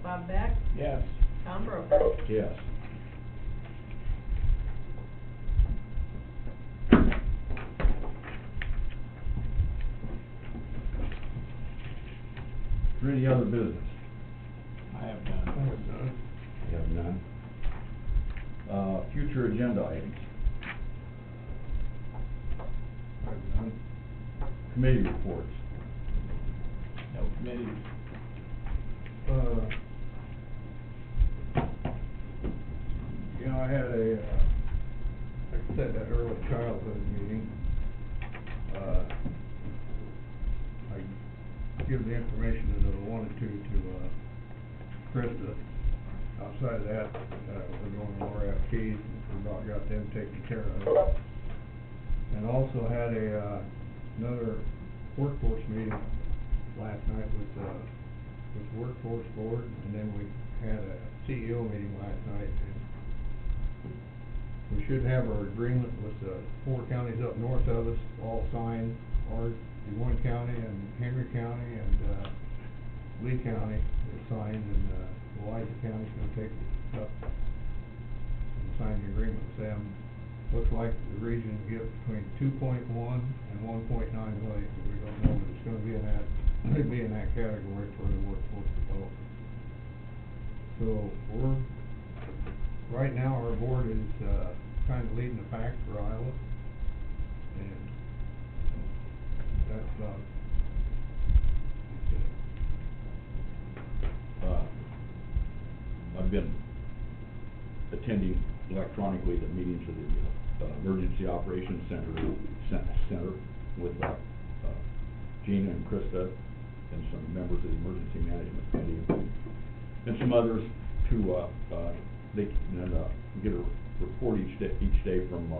D: Bob Beck,
A: Yes.
D: Tom Broker.
B: Yes. Is there any other business?
A: I have none.
I: I have none.
B: We have none. Future future agenda items.
I: I've done.
B: Committee reports.
A: No committees.
I: You know, I had a, like I said, that early childhood meeting. I give the information that I wanted to Krista. Outside of that, we're going to RFPs, and we about got them taken care of. And also had another workforce meeting last night with workforce board, and then we had a CEO meeting last night. And we should have our agreement with the 4 counties up north of us all signed, ours, Des Moines County and Henry County and Lee County is signed, and Elijah County's gonna take it up and sign the agreement with them. Looks like the region will get between 2.1 and 1.9 million. We don't know, but it's gonna be in that category for the workforce development. So right now our board is kind of leading the pack for Iowa, and that's about it.
B: I've been attending electronically the meetings of the Emergency Operations Center with Gina and Krista and some members of the Emergency Management Committee and some others to they can get a report each day from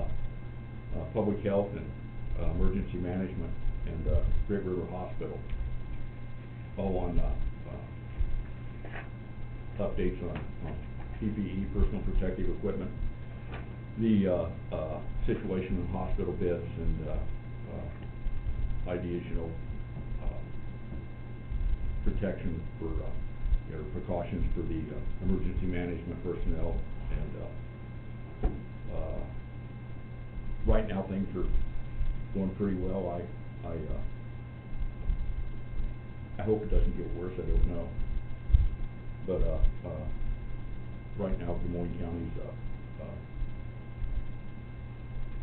B: Public Health and Emergency Management and Great River Hospital, all on updates on PPE, personal protective equipment, the situation in hospital beds, and ideas, protection for, precautions for the emergency management personnel. And right now things are going pretty well. I hope it doesn't get worse. I don't know. But right now, Des Moines County's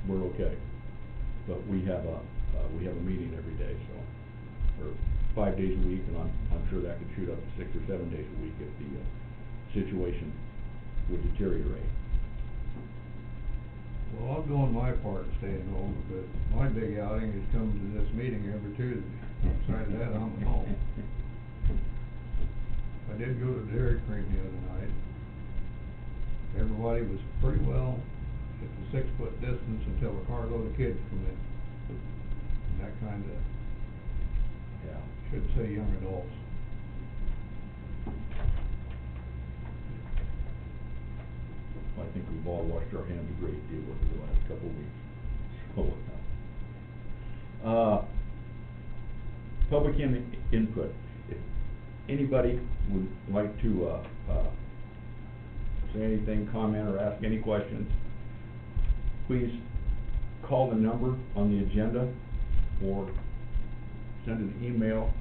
B: we're okay. But we have a meeting every day, so, or 5 days a week, and I'm sure that could shoot up to 6 or 7 days a week if the situation would deteriorate.
I: Well, I'm doing my part in staying home, but my big outing is coming to this meeting every Tuesday. Outside of that, I'm at home. I did go to Dairy Cream the other night. Everybody was pretty well at the 6-foot distance until a carload of kids come in. And that kind of, should say young adults.
B: I think we've all washed our hands a great deal over the last couple of weeks. So, public input. If anybody would like to say anything, comment, or ask any questions, please call the number on the agenda or send an email.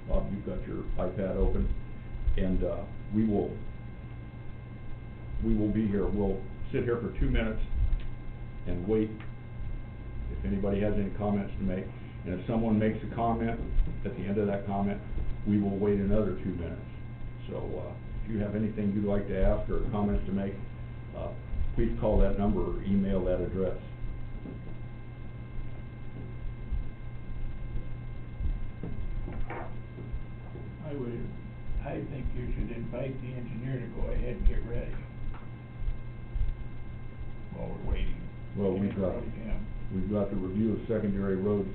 B: Bob, you've got your iPad open, and we will be here. We'll sit here for 2 minutes and wait if anybody has any comments to make. And if someone makes a comment, at the end of that comment, we will wait another 2 minutes. So if you have anything you'd like to ask or comments to make, please call that number or email that address.
A: I think you should invite the engineer to go ahead and get ready while we're waiting.
B: Well, we've got the review of secondary roads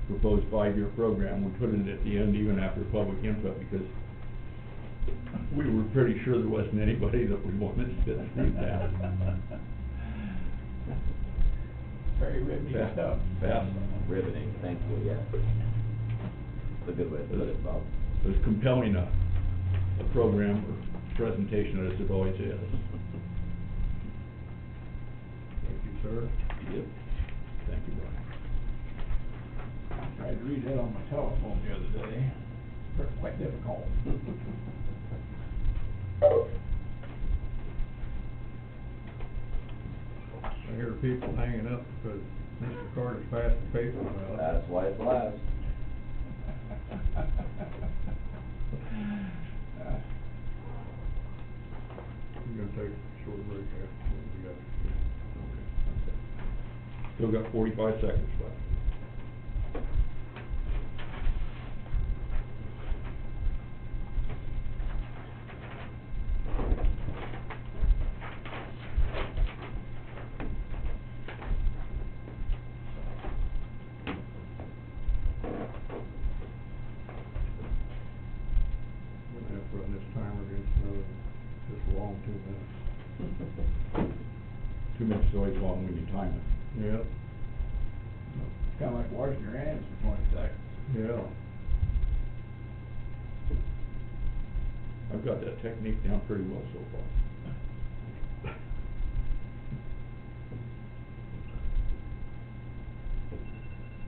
B: proposed 5-year program. We put it at the end even after public input because we were pretty sure there wasn't anybody that would want to sit through that.
A: Very riveting stuff.
B: Fast.
F: Riveting, thank you, yes. It's a good way to put it, Bob.
B: As compelling a program or presentation as it always is.
I: Thank you, sir.
B: Yep. Thank you, Brian.
A: I tried to read that on my telephone the other day. Quite difficult.
I: people hanging up because Mr. Carter's passed the paper about.
F: That's why it's last.
I: We're gonna take a short break after we got.
B: Still got 45 seconds left.
I: We're gonna have to run this timer against another, just a long 2 minutes.
B: 2 minutes is always long when you time it.
I: Yep.
A: It's kinda like washing your hands for 20 seconds.
I: Yeah.
B: I've got that technique down pretty well so far.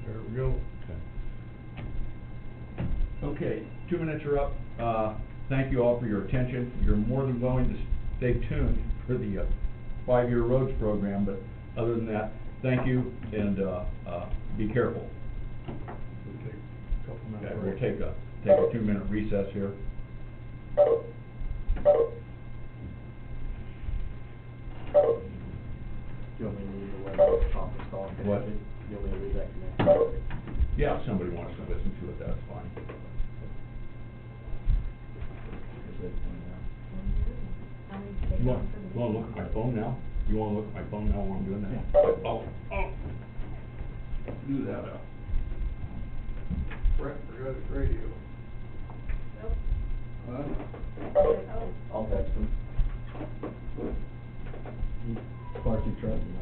I: There we go.
B: Okay, 2 minutes are up. Thank you all for your attention. You're more than willing to stay tuned for the 5-year roads program, but other than that, thank you, and be careful.
I: We'll take a couple minutes
B: Okay,
I: break.
B: we'll take a 2-minute recess here.
E: Do you want me to leave the web conference call and
B: What?
E: connect it? Do you want me to leave that connected?
B: Yeah, if somebody wants to listen to it, that's fine. You wanna look at my phone now? You wanna look at my phone now while I'm doing that? Oh. Do that,
I: Brett forgot his radio. Huh?
E: I'll text him. Far too trusting,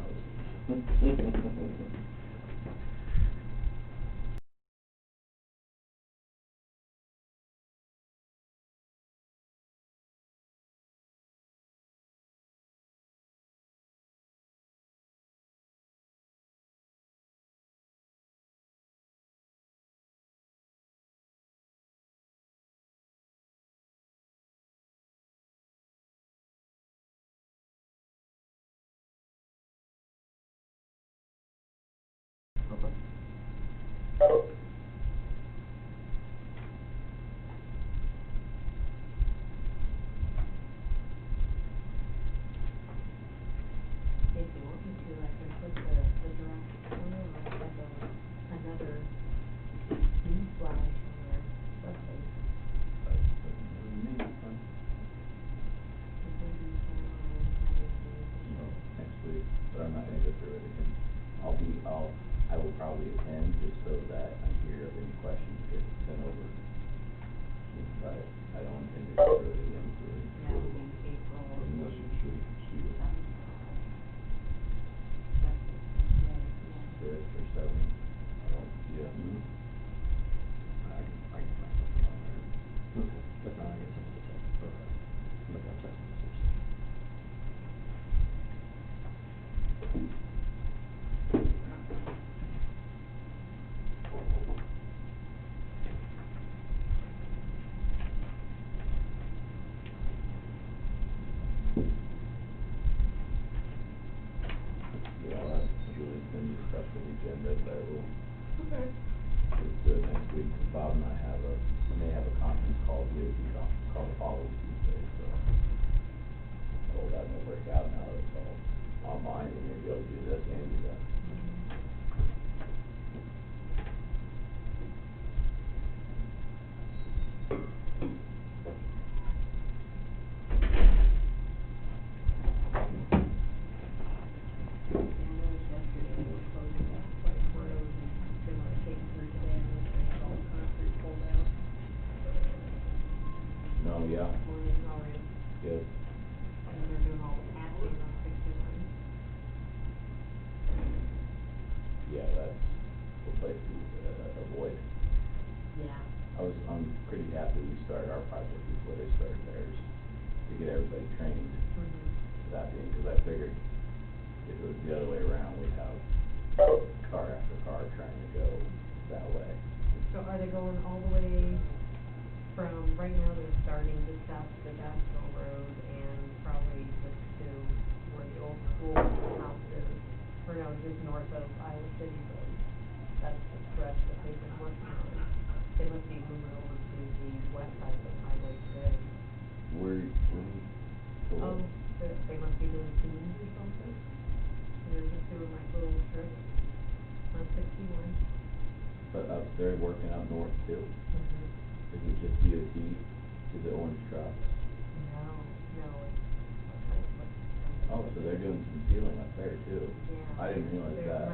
D: If you want me to, I can put the draft on there, or have another news flash on their website.
F: Next week, but I'm not gonna go through it again. I will probably attend just so that I'm here if any questions get sent over. But I don't intend to go through it again for
D: That would be April.
B: Unless you see it.
F: fifth or seventh.
B: Yeah. I can find something on there. Okay. But now I get something to say. Okay. Look, I'll text message.
F: Yeah, that's Julie's been discussed with the agenda, but I will.
D: Okay.
F: Let's do it next week. Bob and I may have a conference call, DOT conference call the following Tuesday, so. Oh, that may work out now that it's all online, and maybe I'll do this and do that.
D: Yeah, I noticed yesterday they were closing up quite a road and they were taking through today, and there's all the concrete pulled out.
F: No, yeah,
D: Morning already,
F: good.
D: and then they're doing all the patching on 61.
F: Yeah, that's the place to avoid.
D: Yeah.
F: I'm pretty happy we started our project before they started theirs, to get everybody trained. That being, because I figured if it was the other way around, we'd have car after car trying to go that way.
D: So are they going all the way from, right now they're starting just south of the Jacksonville Road and probably just to where the old school house is, north of Iowa City Road. That's the stretch that they've been working on. They must be moving over to the west side of the highway today.
F: Where
D: Oh, they must be doing tunes or something. They're just doing like little strips on 61.
F: But up there working out north too?
D: Mm-hmm.
F: Is it just DOT? Is it orange truck?
D: No, it's kind of like.
F: Oh, so they're doing some sealing up there too?
D: Yeah.
F: I didn't realize
D: They're,
F: that.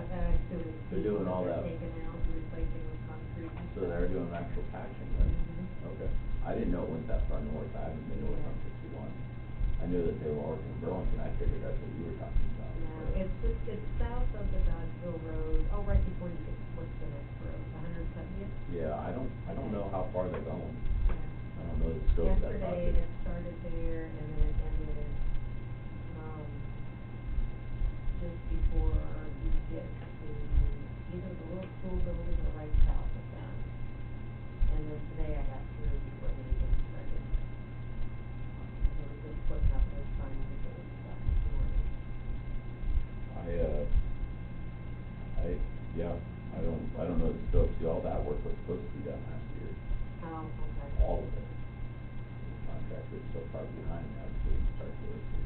F: They're doing all that.
D: They're taking out, replacing with concrete.
F: So they're doing actual patching then?
D: Mhm.
F: Okay. I didn't know it went that far north. I haven't been north on 61. I knew that they were working in Burlington. I figured that's what you were talking about.
D: No, it's south of the Dodgeville Road, right before you get, what's the next road, 170th?
F: Yeah, I don't know how far they're going.
D: Yeah.
F: I don't know the scope of that
D: Yesterday,
F: project.
D: it started there, and then it ended, just before you get to either the little school building or right south of that. And then today I got through before they even started. They were just putting up their signs again stuff this morning.
F: I don't know the scope. See, all that work was supposed to be done last year.
D: Oh, okay.
F: All of it. The contractor is so far behind now, they didn't start doing it.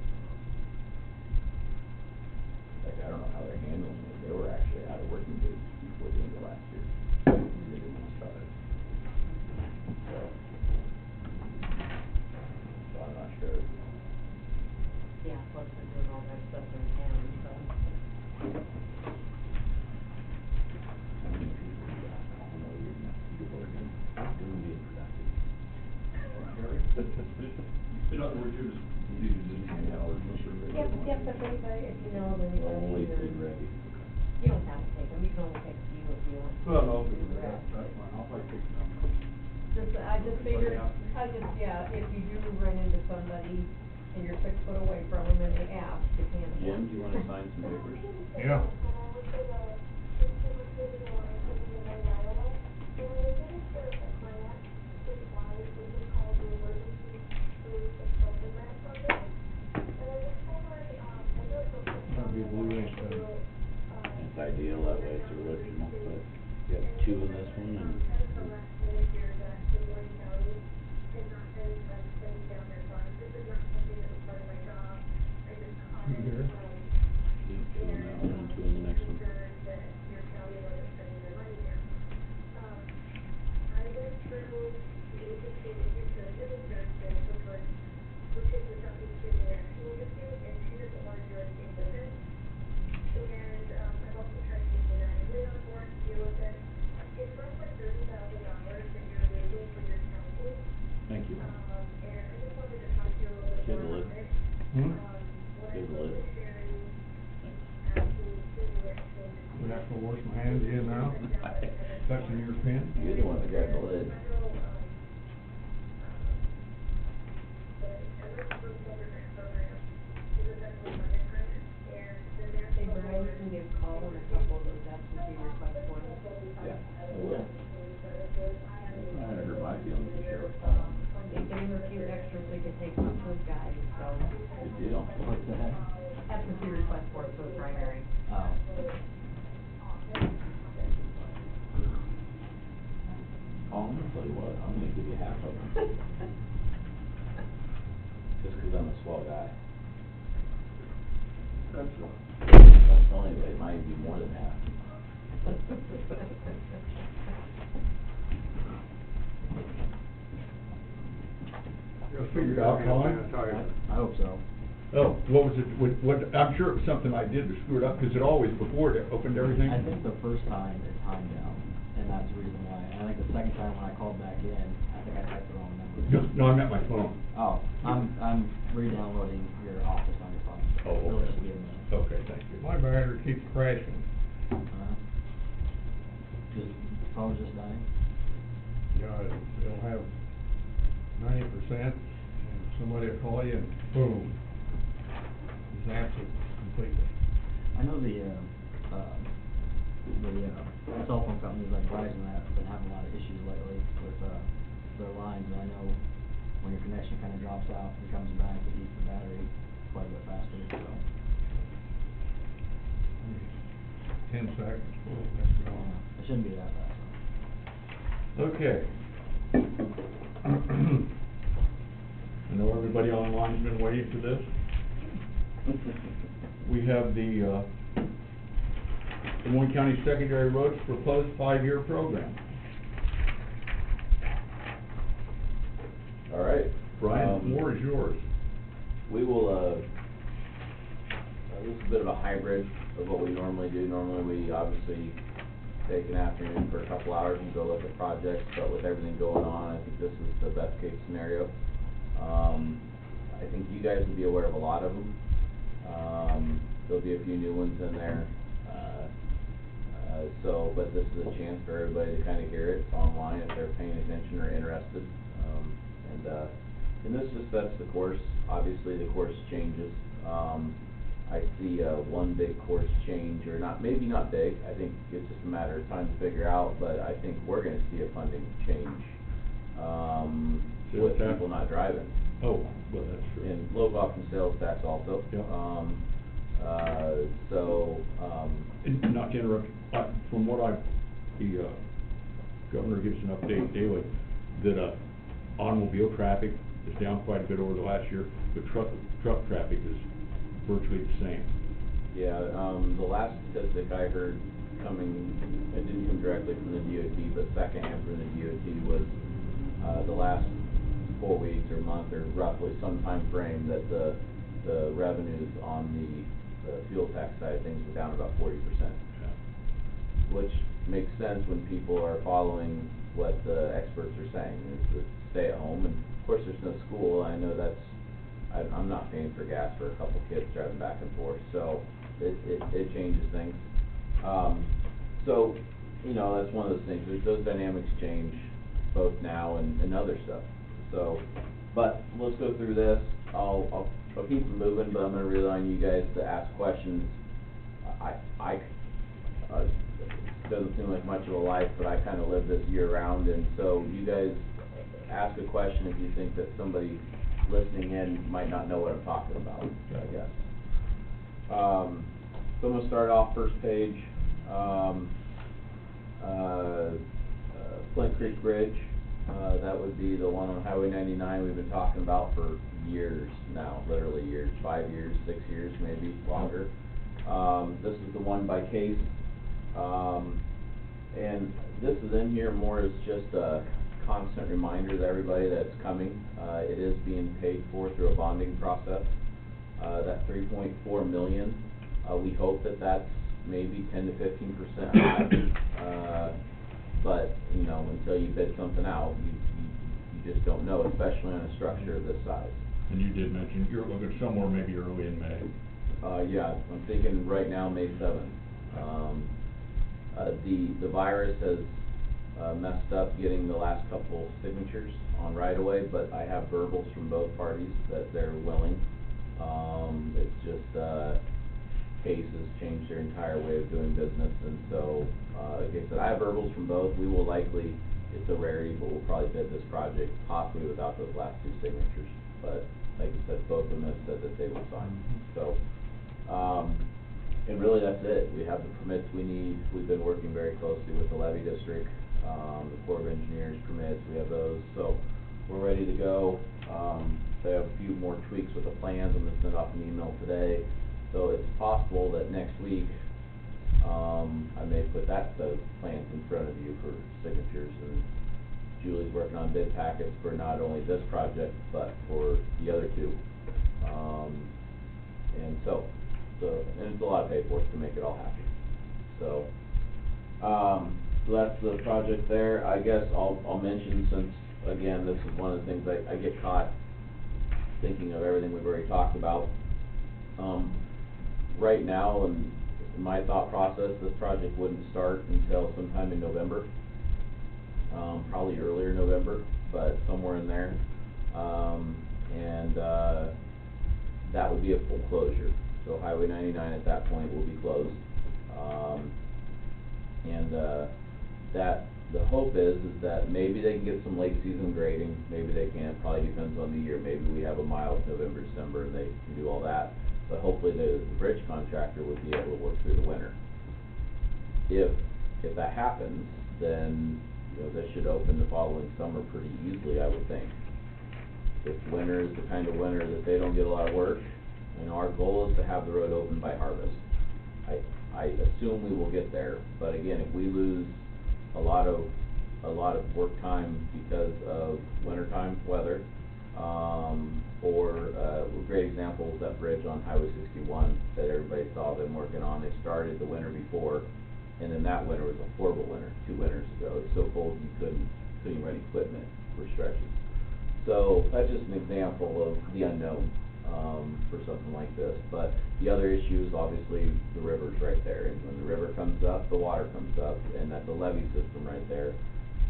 F: Like, I don't know how they're handling it. They were actually out of working days before the end of last year. They didn't want to start it. So I'm not sure.
D: Yeah, plus they're doing all that stuff in town, so.
F: How many people do you have? I don't know, people are doing being productive.
B: In other words, you're just leaving this many hours, most of it.
D: Yep, but if you know of anybody,
F: Only
D: or,
F: been ready.
D: you don't have to take them, you can only take a few if you want.
B: Well, no,
D: to do the
B: that's
D: rest.
B: fine, I'll probably take some.
D: If you do run into somebody and you're 6 foot away from them and they ask, you can't.
F: Jim, do you wanna sign some papers?
I: Yeah. That'd be blue ink pen.
F: It's ideal, that way it's original, but you have two in this one and.
I: You here?
F: Two in that one and two in the next one. Thank you. Give the lid.
I: Hmm?
F: Give the lid.
I: Would I have to wash my hands again now? Touching your pen?
F: You're the one that grabbed the lid.
D: Hey, Brian, you can give Paul a couple of those absentee request forms.
F: Yeah, I will. I haven't hurt my feelings this year.
D: They gave him a few extras so he could take some to his guys, so.
F: Good deal.
E: What's that?
D: Absentee request forms for the primary.
E: Oh.
F: I'm gonna tell you what, I'm gonna give you half of them. Just 'cause I'm a swell guy. Don't tell anybody, it might be more than half.
I: You'll figure it out, Colin.
E: I hope so.
B: Oh, what was it, what, I'm sure it was something I did to screw it up, cause it always, before it opened everything.
E: I think the first time it timed out, and that's the reason why. And I think the second time when I called back in, I think I typed the wrong number.
B: No, I'm at my phone.
E: Oh, I'm re-downloading your Office on your phone.
B: Oh,
E: It'll
B: okay.
E: just be a minute.
B: Okay, thank you.
I: My battery keeps crashing.
E: Just, phone's just dying?
I: Yeah, it'll have 90%, and somebody will call you and boom. Zaps it completely.
E: I know the cell phone companies like Verizon that have been having a lot of issues lately with, their lines, and I know when your connection kinda drops out and comes back, it eats the battery quite a bit faster, so.
I: 10 seconds.
E: It shouldn't be that bad.
B: Okay. I know everybody online's been waiting for this. We have the Des Moines County Secondary Roads proposed 5-year program.
F: All right.
B: Brian, the floor is yours.
F: We will, this is a bit of a hybrid of what we normally do. Normally, we obviously take an afternoon for a couple hours and go look at projects, but with everything going on, I think this is the best case scenario. I think you guys will be aware of a lot of them. There'll be a few new ones in there. But this is a chance for everybody to kind of hear it online if they're paying attention or interested. And this just sets the course. Obviously, the course changes. I see one big course change, or not, maybe not big. I think it's just a matter of time to figure out, but I think we're going to see a funding change with people not driving.
B: Oh, well, that's true.
F: And low cost and sales tax also.
B: Yep. And not to interrupt, from what the governor gives an update daily, that automobile traffic is down quite a bit over the last year, but truck traffic is virtually the same.
F: Yeah, the last statistic I heard it didn't come directly from the DOT, but secondhand from the DOT was the last 4 weeks or month or roughly some time frame that the revenues on the fuel tax side of things were down about 40%.
B: Yeah.
F: Which makes sense when people are following what the experts are saying. It's to stay at home, and of course there's no school. I know I'm not paying for gas for a couple kids driving back and forth, so it changes things. So, you know, that's one of those things. Those dynamics change both now and other stuff. So, but let's go through this. I'll keep it moving, but I'm going to rely on you guys to ask questions. It doesn't seem like much of a life, but I kind of live this year round, and so you guys ask a question if you think that somebody listening in might not know what I'm talking about, I guess. So I'm going to start off first page. Flint Creek Bridge, that would be the one on Highway 99 we've been talking about for years now, literally years, 5 years, 6 years, maybe longer. This is the one by Case, and this is in here more as just a constant reminder to everybody that it's coming. It is being paid for through a bonding process. That $3.4 million, we hope that that's maybe 10 to 15% high. But you know, until you bid something out, you just don't know, especially on a structure of this size.
B: And you did mention you're looking somewhere maybe early in May.
F: Yeah, I'm thinking right now May 7th. The virus has messed up getting the last couple signatures on right-of-way, but I have verbals from both parties that they're willing. It's just Case has changed their entire way of doing business, and so like I said, I have verbals from both. We will likely, it's a rarity, but we'll probably bid this project possibly without those last 2 signatures. But like I said, both of them have said that they will sign. So, and really that's it. We have the permits we need. We've been working very closely with the levy district, the Corps of Engineers permits. We have those, so we're ready to go. They have a few more tweaks with the plans. I'm going to send off an email today. So it's possible that next week, I may put that set of plans in front of you for signatures, and Julie's working on bid packets for not only this project, but for the other 2. And so it's a lot of paperwork to make it all happen. So, so that's the project there. I guess I'll mention, since again, this is one of the things I get caught thinking of everything we've already talked about. Right now, in my thought process, this project wouldn't start until sometime in November, probably earlier November, but somewhere in there. That would be a full closure. So Highway 99 at that point will be closed. The hope is that maybe they can get some late season grading, maybe they can't, probably depends on the year. Maybe we have a mild November, December, and they can do all that. But hopefully the bridge contractor would be able to work through the winter. if that happens, then, you know, this should open the following summer pretty easily, I would think. If winter is the kind of winter that they don't get a lot of work, you know, our goal is to have the road open by harvest. I assume we will get there, but again, if we lose a lot of work time because of wintertime weather, or a great example is that bridge on Highway 61 that everybody saw them working on. They started the winter before, and then that winter was a horrible winter, 2 winters ago. It was so cold you couldn't even run equipment for stretches. So that's just an example of the unknown for something like this. But the other issue is obviously the river's right there, and when the river comes up, the water comes up, and that's a levee system right there.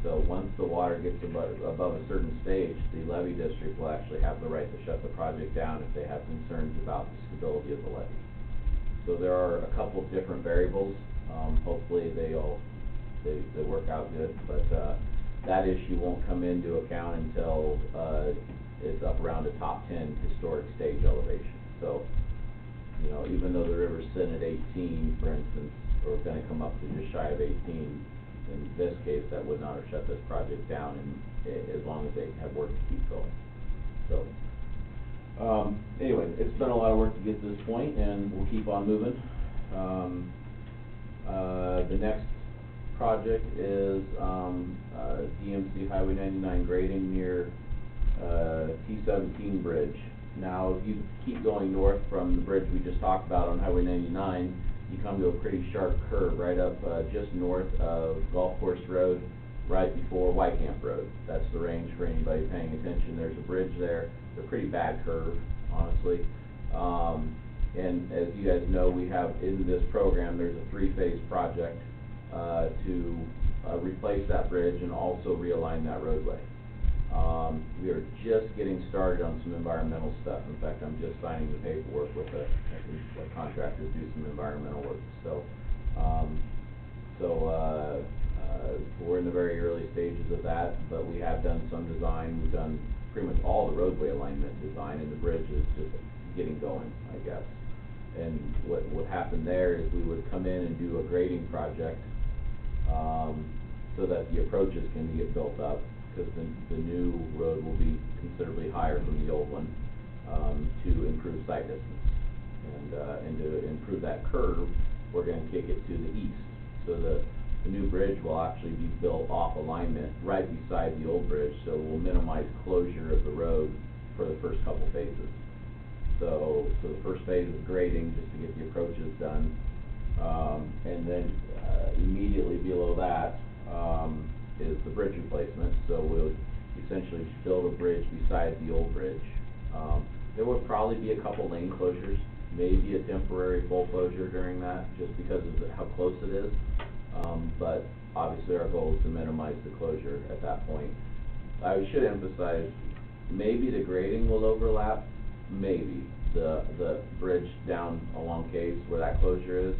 F: So once the water gets above a certain stage, the levee district will actually have the right to shut the project down if they have concerns about the stability of the levee. So there are a couple of different variables. Hopefully they work out good, but that issue won't come into account until it's up around the top 10 historic stage elevation. So, you know, even though the river's sitting at 18, for instance, or going to come up to just shy of 18, in this case, that would not have shut this project down, as long as they have work to keep going. So, anyway, it's been a lot of work to get to this point, and we'll keep on moving. The next project is DMC Highway 99 grading near T-17 bridge. Now, if you keep going north from the bridge we just talked about on Highway 99, you come to a pretty sharp curve right up just north of Golf Course Road, right before Whitecamp Road. That's the range for anybody paying attention. There's a bridge there. It's a pretty bad curve, honestly. And as you guys know, we have in this program, there's a 3-phase project to replace that bridge and also realign that roadway. We are just getting started on some environmental stuff. In fact, I'm just signing the paperwork with a contractor to do some environmental work. So, we're in the very early stages of that, but we have done some design. We've done pretty much all the roadway alignment design, and the bridge is just getting going, I guess. And what would happen there is we would come in and do a grading project so that the approaches can get built up, because the new road will be considerably higher from the old one, to improve sight distance. And to improve that curve, we're going to kick it to the east. So the new bridge will actually be built off alignment right beside the old bridge, so we'll minimize closure of the road for the first couple phases. So the first phase is grading, just to get the approaches done. And then immediately below that is the bridge replacement. So we'll essentially build a bridge beside the old bridge. There will probably be a couple lane closures, maybe a temporary full closure during that, just because of how close it is. But obviously our goal is to minimize the closure at that point. I should emphasize, maybe the grading will overlap, maybe the bridge down along Case where that closure is,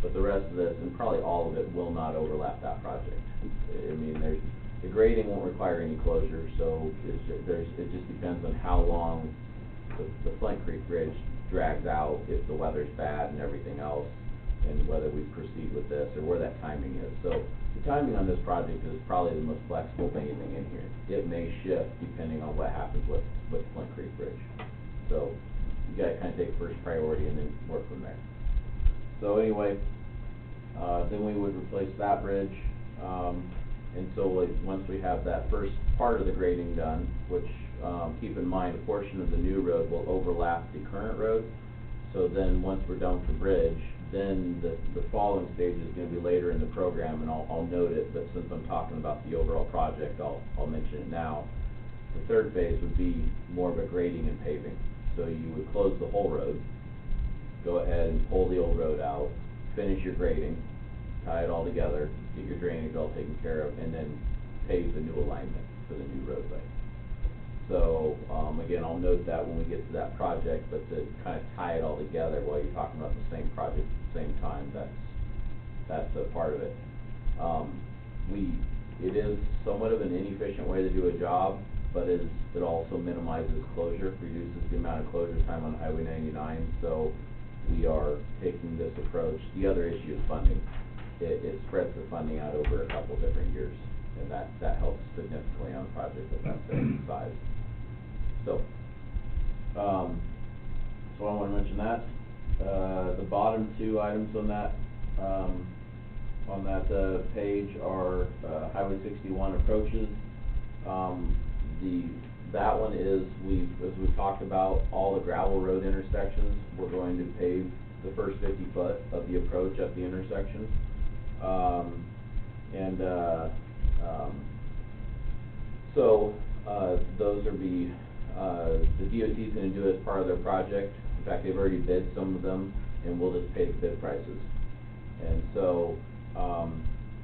F: but the rest of this, and probably all of it, will not overlap that project. I mean, the grading won't require any closure, so it just depends on how long the Flint Creek Bridge drags out, if the weather's bad and everything else, and whether we proceed with this or where that timing is. So the timing on this project is probably the most flexible of anything in here. It may shift depending on what happens with Flint Creek Bridge. So you gotta kind of take first priority and then work from there. So anyway, then we would replace that bridge. And so once we have that first part of the grading done, which keep in mind a portion of the new road will overlap the current road. So then once we're done with the bridge, then the following stage is going to be later in the program, and I'll note it, but since I'm talking about the overall project, I'll mention it now. The third phase would be more of a grading and paving. So you would close the whole road, go ahead and pull the old road out, finish your grading, tie it all together, get your drainage all taken care of, and then pave the new alignment for the new roadway. So, again, I'll note that when we get to that project, but to kind of tie it all together while you're talking about the same project at the same time, that's a part of it. It is somewhat of an inefficient way to do a job, but it also minimizes closure, reduces the amount of closure time on Highway 99, so we are taking this approach. The other issue is funding. it spreads the funding out over a couple different years, and that helps significantly on a project of that size. So, so I wanna mention that. The bottom two items on that page are, Highway 61 approaches. That one is, as we've talked about, all the gravel road intersections, we're going to pave the first 50 foot of the approach at the intersection. So, those are the DOT's gonna do as part of their project. In fact, they've already bid some of them, and we'll just pay the bid prices. And so,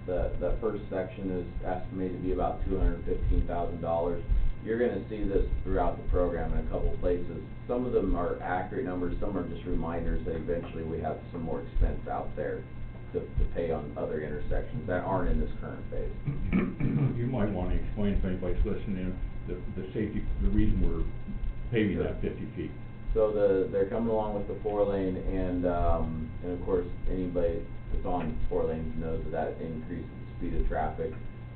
F: that first section is estimated to be about $215,000. You're gonna see this throughout the program in a couple places. Some of them are accurate numbers, some are just reminders that eventually we have some more expense out there to pay on other intersections that aren't in this current phase.
B: You might want to explain if anybody's listening, the safety, the reason we're paving that 50 feet.
F: So they're coming along with the 4-lane, and of course, anybody that's on 4 lanes knows that increases the speed of traffic.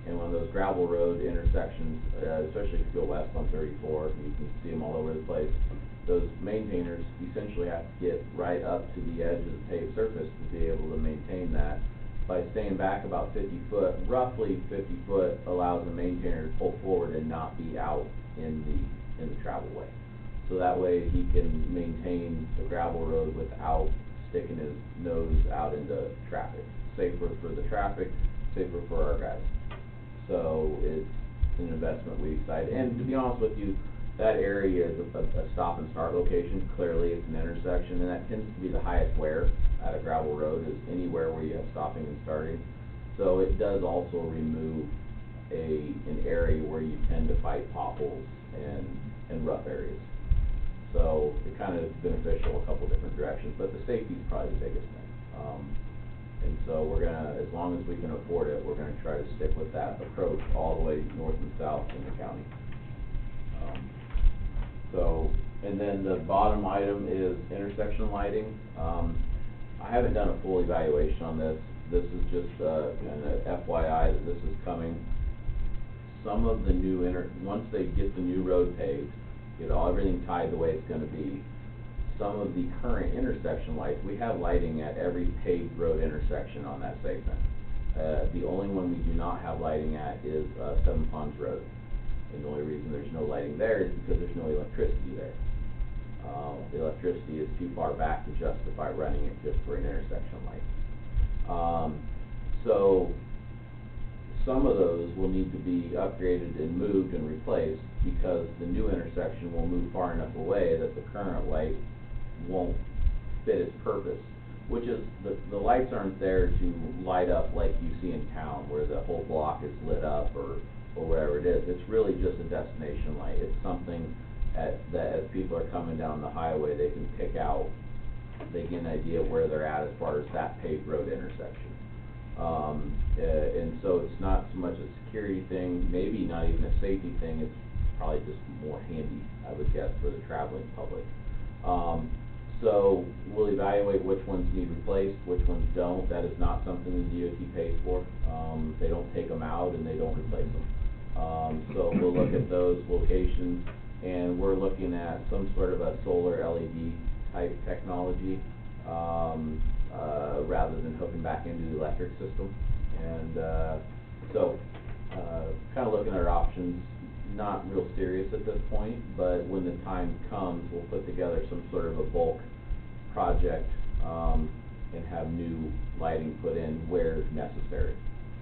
F: And one of those gravel road intersections, especially if you go west on 34, you can see them all over the place. Those maintainers essentially have to get right up to the edge of the paved surface to be able to maintain that. By staying back about 50 foot, roughly 50 foot allows the maintainer to pull forward and not be out in the travel way. So that way he can maintain the gravel road without sticking his nose out into traffic. Safer for the traffic, safer for our guys. So it's an investment we decided, and to be honest with you, that area is a stop and start location. Clearly it's an intersection, and that tends to be the highest wear at a gravel road, is anywhere where you have stopping and starting. So it does also remove an area where you tend to fight potholes and rough areas. So it kind of is beneficial a couple different directions, but the safety is probably the biggest thing. And so we're gonna, as long as we can afford it, we're gonna try to stick with that approach all the way north and south in the county. And then the bottom item is intersection lighting. I haven't done a full evaluation on this. This is just kind of FYI that this is coming. Some of the new once they get the new road paved, get everything tied the way it's gonna be, some of the current intersection lights, we have lighting at every paved road intersection on that segment. The only one we do not have lighting at is Seven Ponds Road. And the only reason there's no lighting there is because there's no electricity there. The electricity is too far back to justify running it just for an intersection light. So some of those will need to be upgraded and moved and replaced because the new intersection will move far enough away that the current light won't fit its purpose, which is the lights aren't there to light up like you see in town where the whole block is lit up or whatever it is. It's really just a destination light. It's something that as people are coming down the highway, they can pick out, they get an idea of where they're at as far as that paved road intersection. And so it's not so much a security thing, maybe not even a safety thing, it's probably just more handy, I would guess, for the traveling public. So we'll evaluate which ones need replaced, which ones don't. That is not something the DOT pays for. They don't take them out and they don't replace them. So we'll look at those locations, and we're looking at some sort of a solar LED type technology rather than hooking back into the electric system. And kind of looking at our options. Not real serious at this point, but when the time comes, we'll put together some sort of a bulk project and have new lighting put in where necessary.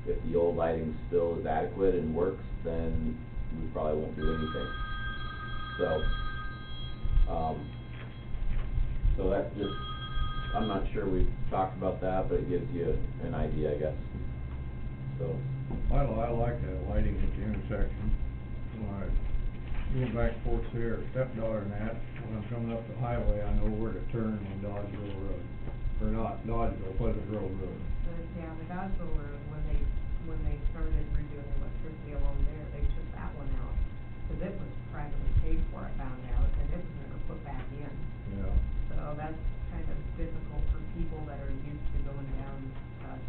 F: If the old lighting still is adequate and works, then we probably won't do anything. So that's just, I'm not sure we've talked about that, but it gives you an idea, I guess. So
I: I like the lighting at the intersection. When I go back and forth there, stepdaughter and that, when I'm coming up the highway, I know where to turn on Dodgeville Road. Or not Dodgeville, Pleasant Grove Road.
D: Yeah, the Dodgeville Road, when they started redoing electricity along there, they took that one out. Cause it was privately paid for, I found out, and it was never put back in.
I: Yeah.
D: So that's kind of difficult for people that are used to going down,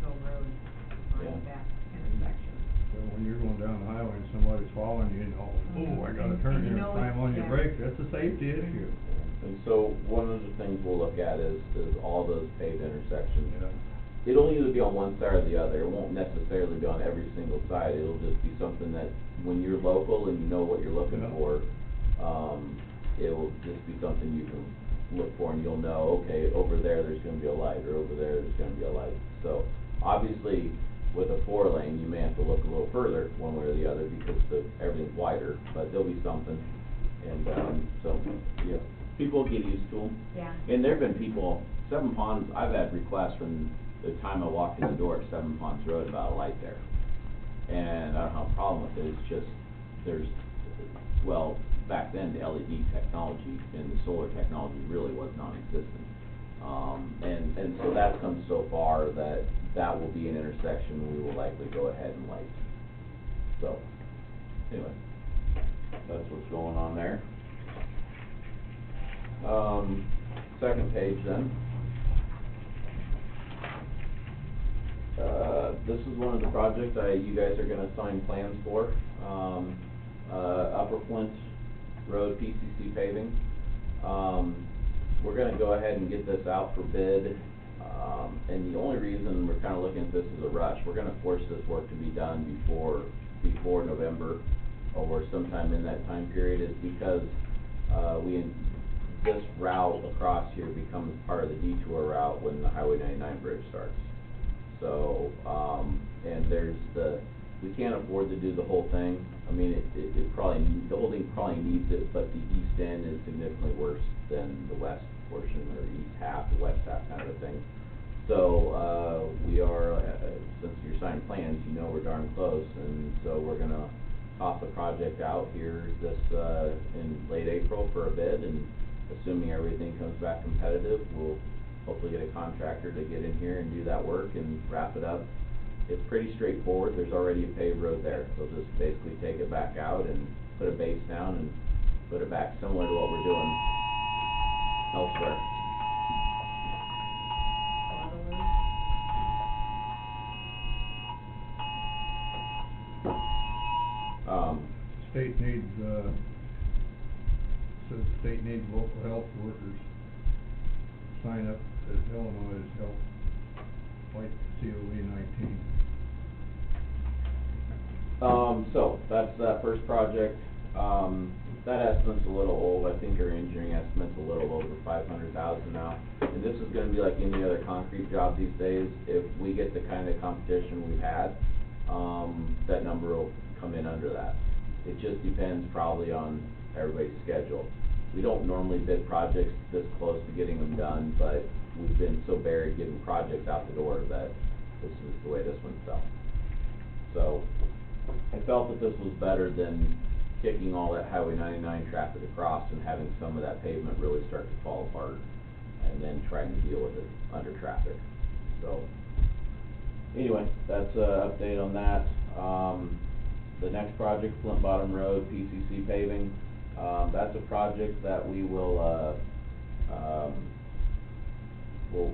D: Hill Road to find
F: Yeah.
D: that intersection.
I: So when you're going down the highway and somebody's following you, you know, oh, I gotta turn
D: And you
I: here
D: know
I: and slam on your
D: yeah.
I: brakes, that's a safety issue.
F: And so, one of the things we'll look at is all those paved intersections.
I: Yeah.
F: It'll either be on one side or the other, it won't necessarily be on every single side, it'll just be something that, when you're local and you know what you're looking
I: Yeah.
F: for, it'll just be something you can look for and you'll know, okay, over there's gonna be a light, or over there's gonna be a light. So, obviously, with a 4-lane, you may have to look a little further, one way or the other, because everything's wider, but there'll be something. And, so, yeah, people get used to them.
D: Yeah.
F: And there've been people, Seven Ponds, I've had requests from the time I walked in the door at Seven Ponds Road about a light there. And I don't have a problem with it, it's just, back then, the LED technology and the solar technology really was non-existent. And so that's come so far that will be an intersection we will likely go ahead and light. So, anyway, that's what's going on there. Second page then. This is one of the projects you guys are gonna sign plans for. Upper Flint Road PCC paving. We're gonna go ahead and get this out for bid. And the only reason we're kinda looking at this as a rush, we're gonna force this work to be done before November, or sometime in that time period, is because, this route across here becomes part of the detour route when the Highway 99 bridge starts. So, and we can't afford to do the whole thing. I mean, it probably, the whole thing probably needs it, but the east end is significantly worse than the west portion, or east half, the west half kind of a thing. So, we are, since you're signing plans, you know we're darn close, and so we're gonna toss the project out here in late April for a bid, and assuming everything comes back competitive, we'll hopefully get a contractor to get in here and do that work and wrap it up. It's pretty straightforward, there's already a paved road there, they'll just basically take it back out and put a base down and put it back, similar to what we're doing elsewhere.
I: State needs, says the state needs local health workers sign up as Illinois' help fight COVID-19.
F: So, that's that first project. That estimate's a little old, I think our engineering estimate's a little over $500,000 now. And this is gonna be like any other concrete job these days, if we get the kind of competition we've had, that number will come in under that. It just depends probably on everybody's schedule. We don't normally bid projects this close to getting them done, but we've been so buried getting projects out the door that this is the way this one fell. So, I felt that this was better than kicking all that Highway 99 traffic across and having some of that pavement really start to fall apart, and then trying to deal with it under traffic. So, anyway, that's an update on that. The next project, Flint Bottom Road, PCC paving, that's a project that we will,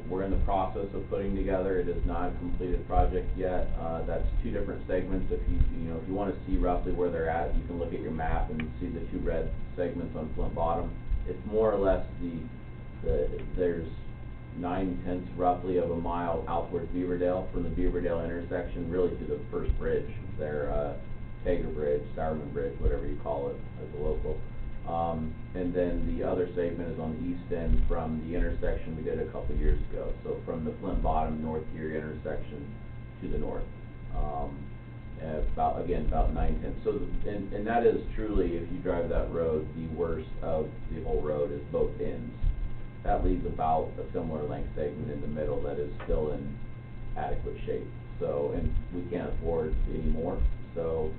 F: we're in the process of putting together. It is not a completed project yet. That's 2 different segments. If you wanna see roughly where they're at, you can look at your map and see the 2 red segments on Flint Bottom. It's more or less there's 9/10 roughly of a mile out towards Beaverdale, from the Beaverdale intersection, really to the first bridge there, Tager Bridge, Sourman Bridge, whatever you call it as a local. And then the other segment is on the east end from the intersection we did a couple years ago. So from the Flint Bottom North Geary intersection to the north. About 9/10. So, and that is truly, if you drive that road, the worst of the whole road is both ends. That leaves about a similar length segment in the middle that is still in adequate shape. So, and we can't afford any more. So,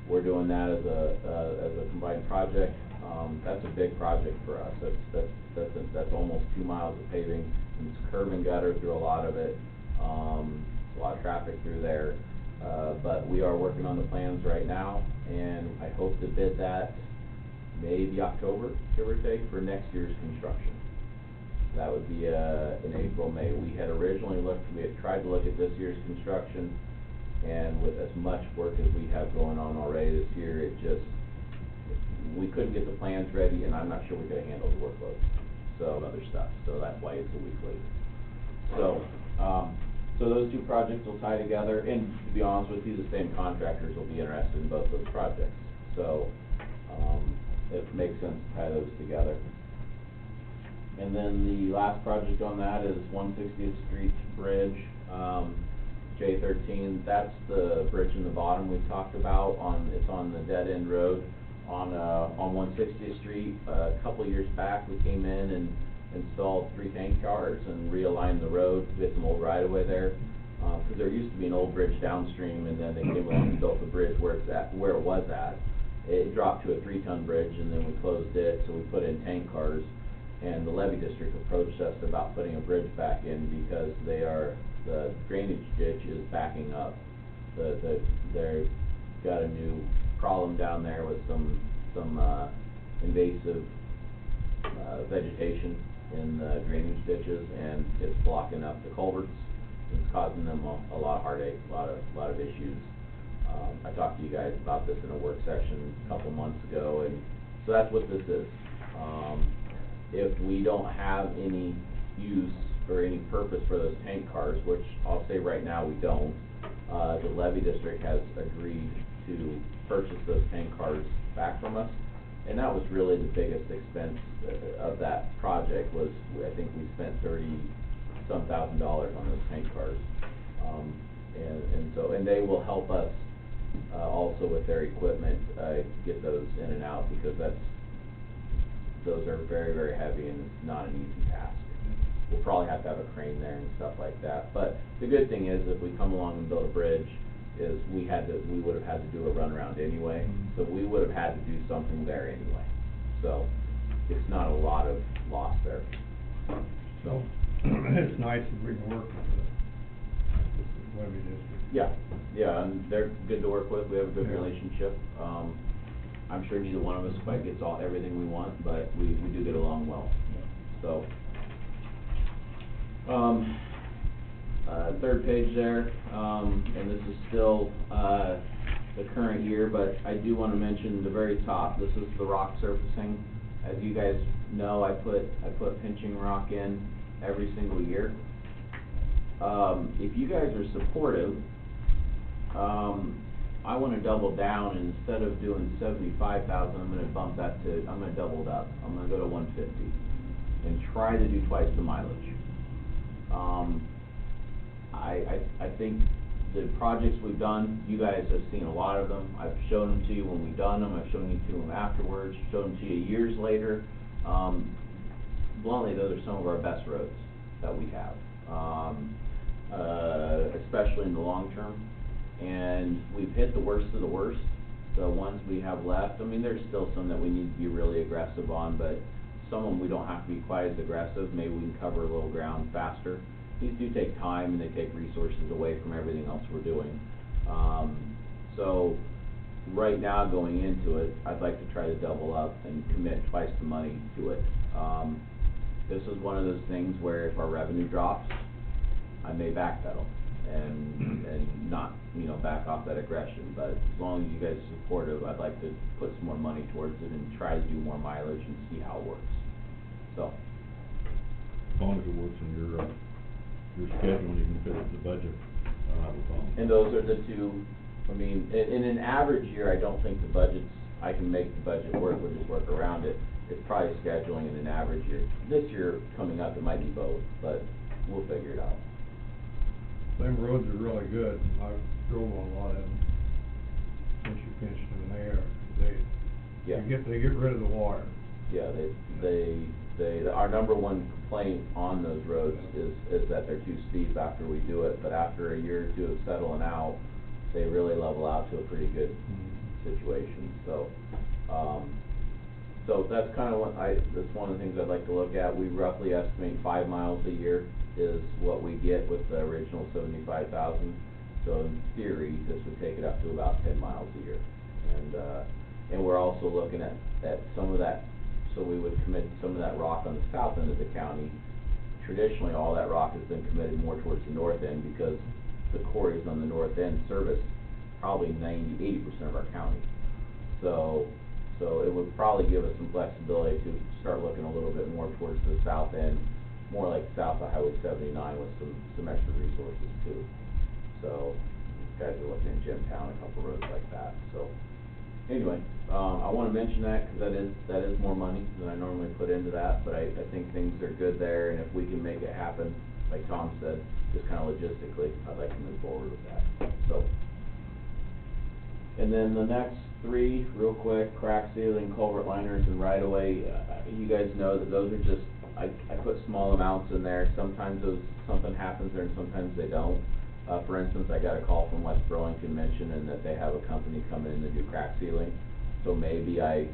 F: we're doing that as a combined project. That's a big project for us. That's almost 2 miles of paving. And it's curb and gutter through a lot of it. A lot of traffic through there. But we are working on the plans right now, and I hope to bid that maybe October, give or take, for next year's construction. That would be, in April, May. We had originally we had tried to look at this year's construction, and with as much work as we have going on already this year, we couldn't get the plans ready, and I'm not sure we could handle the workload, so, other stuff, so that's why it's a week later. So, so those two projects will tie together, and to be honest with you, the same contractors will be interested in both those projects. So, it makes sense to tie those together. And then the last project on that is 160th Street Bridge, J13. That's the bridge in the bottom we've talked about. It's on the dead end road on 160th Street. A couple of years back, we came in and installed 3 tank cars and realigned the road. We had some old right-of-way there, because there used to be an old bridge downstream, and then they came along and built the bridge where it was at. It dropped to a 3-ton bridge, and then we closed it, so we put in tank cars. And the levee district approached us about putting a bridge back in because the drainage ditch is backing up. They've got a new problem down there with some invasive vegetation in the drainage ditches, and it's blocking up the culverts. It's causing them a lot of heartache, a lot of issues. I talked to you guys about this in a work session a couple months ago, and so that's what this is. If we don't have any use or any purpose for those tank cars, which I'll say right now we don't, the levee district has agreed to purchase those tank cars back from us. And that was really the biggest expense of that project was, I think we spent $30-some thousand on those tank cars. And they will help us also with their equipment, get those in and out, because those are very, very heavy, and it's not an easy task. We'll probably have to have a crane there and stuff like that. But the good thing is, if we come along and build a bridge, is we would have had to do a runaround anyway, so we would have had to do something there anyway. So it's not a lot of loss there.
I: So it's nice that we can work with the levee district.
F: Yeah, and they're good to work with. We have a good relationship. I'm sure neither one of us quite gets everything we want, but we do get along well. So, third page there, and this is still the current year, but I do want to mention the very top. This is the rock surfacing. As you guys know, I put pinching rock in every single year. If you guys are supportive, I want to double down, and instead of doing 75,000, I'm going to double it up. I'm going to go to 150 and try to do twice the mileage. I think the projects we've done, you guys have seen a lot of them. I've shown them to you when we've done them. I've shown you to them afterwards, shown them to you years later. Bluntly, those are some of our best roads that we have, especially in the long term. And we've hit the worst of the worst. The ones we have left, I mean, there's still some that we need to be really aggressive on, but some of them we don't have to be quite as aggressive. Maybe we can cover a little ground faster. These do take time, and they take resources away from everything else we're doing. So right now, going into it, I'd like to try to double up and commit twice the money to it. This is one of those things where if our revenue drops, I may backpedal and not, back off that aggression. But as long as you guys are supportive, I'd like to put some more money towards it and try to do more mileage and see how it works. So.
B: As long as it works in your schedule and you can fit it in the budget, I don't have a problem.
F: And those are the two, I mean, in an average year, I don't think I can make the budget work, we'll just work around it. It's probably scheduling in an average year. This year coming up, it might be both, but we'll figure it out.
I: Them roads are really good. I've drove on a lot of them since you pinched them there. They get rid of the water.
F: Yeah, our number one complaint on those roads is that they're too steep after we do it, but after a year or two of settling out, they really level out to a pretty good situation. So, so that's kind of that's one of the things I'd like to look at. We roughly estimate 5 miles a year is what we get with the original 75,000. So in theory, this would take it up to about 10 miles a year. And we're also looking at some of that, so we would commit some of that rock on the south end of the county traditionally, all that rock has been committed more towards the north end because the quarries on the north end service probably 80% of our county. So it would probably give us some flexibility to start looking a little bit more towards the south end, more like south of Highway 79 with some extra resources too. So, guys are looking in Jimtown, a couple roads like that, so. Anyway, I wanna mention that, cause that is more money than I normally put into that, but I think things are good there, and if we can make it happen, like Tom said, just kinda logistically, I'd like to move forward with that, so. And then the next three, real quick, crack sealing, culvert liners, and right-of-way, you guys know that those are just, I put small amounts in there, sometimes something happens there and sometimes they don't. For instance, I got a call from West Burlington mentioning that they have a company coming in to do crack sealing. So maybe I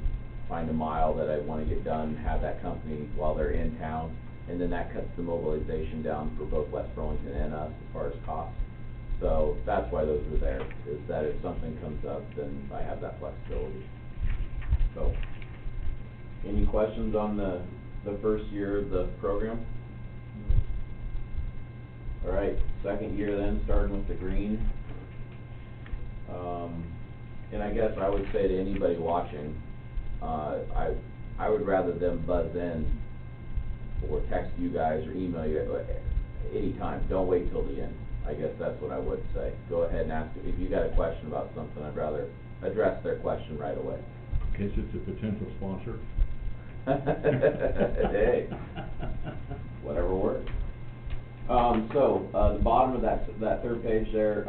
F: find a mile that I wanna get done, have that company while they're in town, and then that cuts the mobilization down for both West Burlington and us as far as cost. So that's why those are there, is that if something comes up, then I have that flexibility. So, any questions on the first year of the program? All right, second year then, starting with the green. And I guess I would say to anybody watching, I would rather them buzz in or text you guys or email you anytime. Don't wait till the end. I guess that's what I would say. Go ahead and ask, if you got a question about something, I'd rather address their question right away.
B: In case it's a potential sponsor.
F: Hey, whatever works. The bottom of that third page there,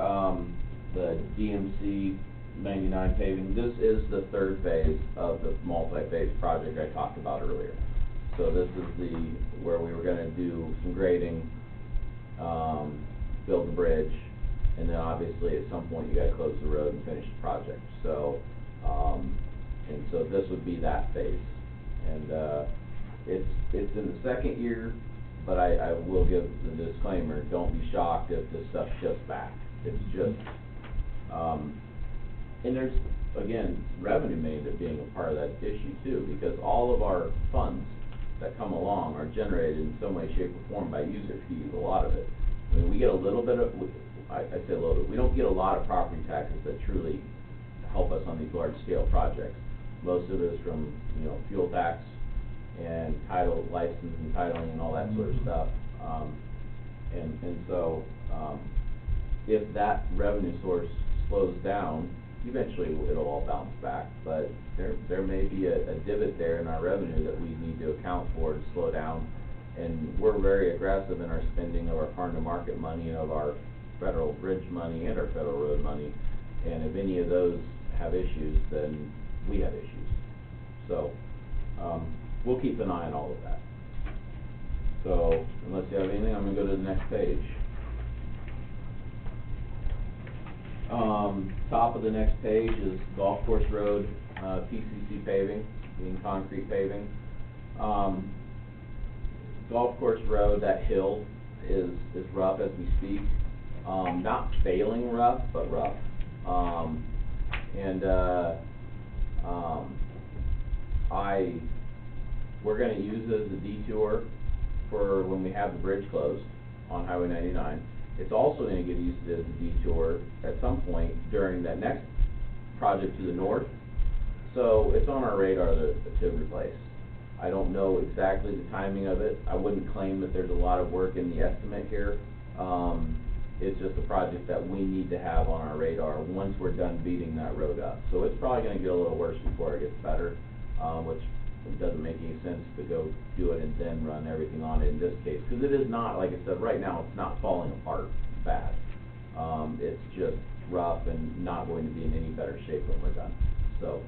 F: the DMC 99 paving, this is the third phase of the multi-phase project I talked about earlier. So this is where we were gonna do some grading, build the bridge, and then obviously at some point you gotta close the road and finish the project. So, and so this would be that phase. And, it's in the second year, but I will give the disclaimer, don't be shocked if this stuff shifts back. It's just, and there's, again, revenue may end up being a part of that issue too, because all of our funds that come along are generated in some way, shape, or form by user fees, a lot of it. I mean, we get a little bit of, I say a little bit, we don't get a lot of property taxes that truly help us on these large scale projects. Most of it is from, fuel tax and title, license and titling and all that sort of stuff. So, if that revenue source slows down, eventually it'll all bounce back, but there may be a divot there in our revenue that we need to account for to slow down. And we're very aggressive in our spending of our farm to market money, of our federal bridge money and our federal road money. And if any of those have issues, then we have issues. So, we'll keep an eye on all of that. So, unless you have anything, I'm gonna go to the next page. Top of the next page is Golf Course Road, PCC paving, being concrete paving. Golf Course Road, that hill is rough as we speak. Not failing rough, but rough. We're gonna use it as a detour for when we have the bridge closed on Highway 99. It's also gonna get used as a detour at some point during that next project to the north. So it's on our radar to replace. I don't know exactly the timing of it. I wouldn't claim that there's a lot of work in the estimate here. It's just a project that we need to have on our radar once we're done beating that road up. So it's probably gonna get a little worse before it gets better, which doesn't make any sense to go do it and then run everything on it in this case. Because it is not, like I said, right now it's not falling apart bad. It's just rough and not going to be in any better shape when we're done. So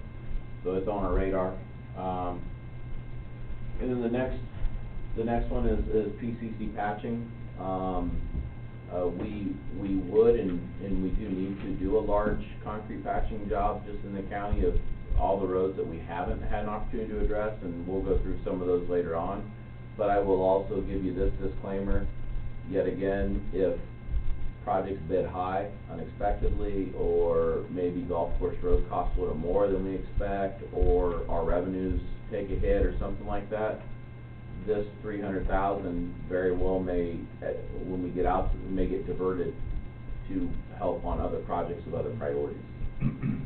F: it's on our radar. And then the next one is PCC patching. We would and we do need to do a large concrete patching job just in the county of all the roads that we haven't had an opportunity to address, and we'll go through some of those later on. But I will also give you this disclaimer, yet again, if projects bid high unexpectedly, or maybe Golf Course Road costs a little more than we expect, or our revenues take a hit or something like that, this 300,000 very well may, when we get out, may get diverted to help on other projects of other priorities.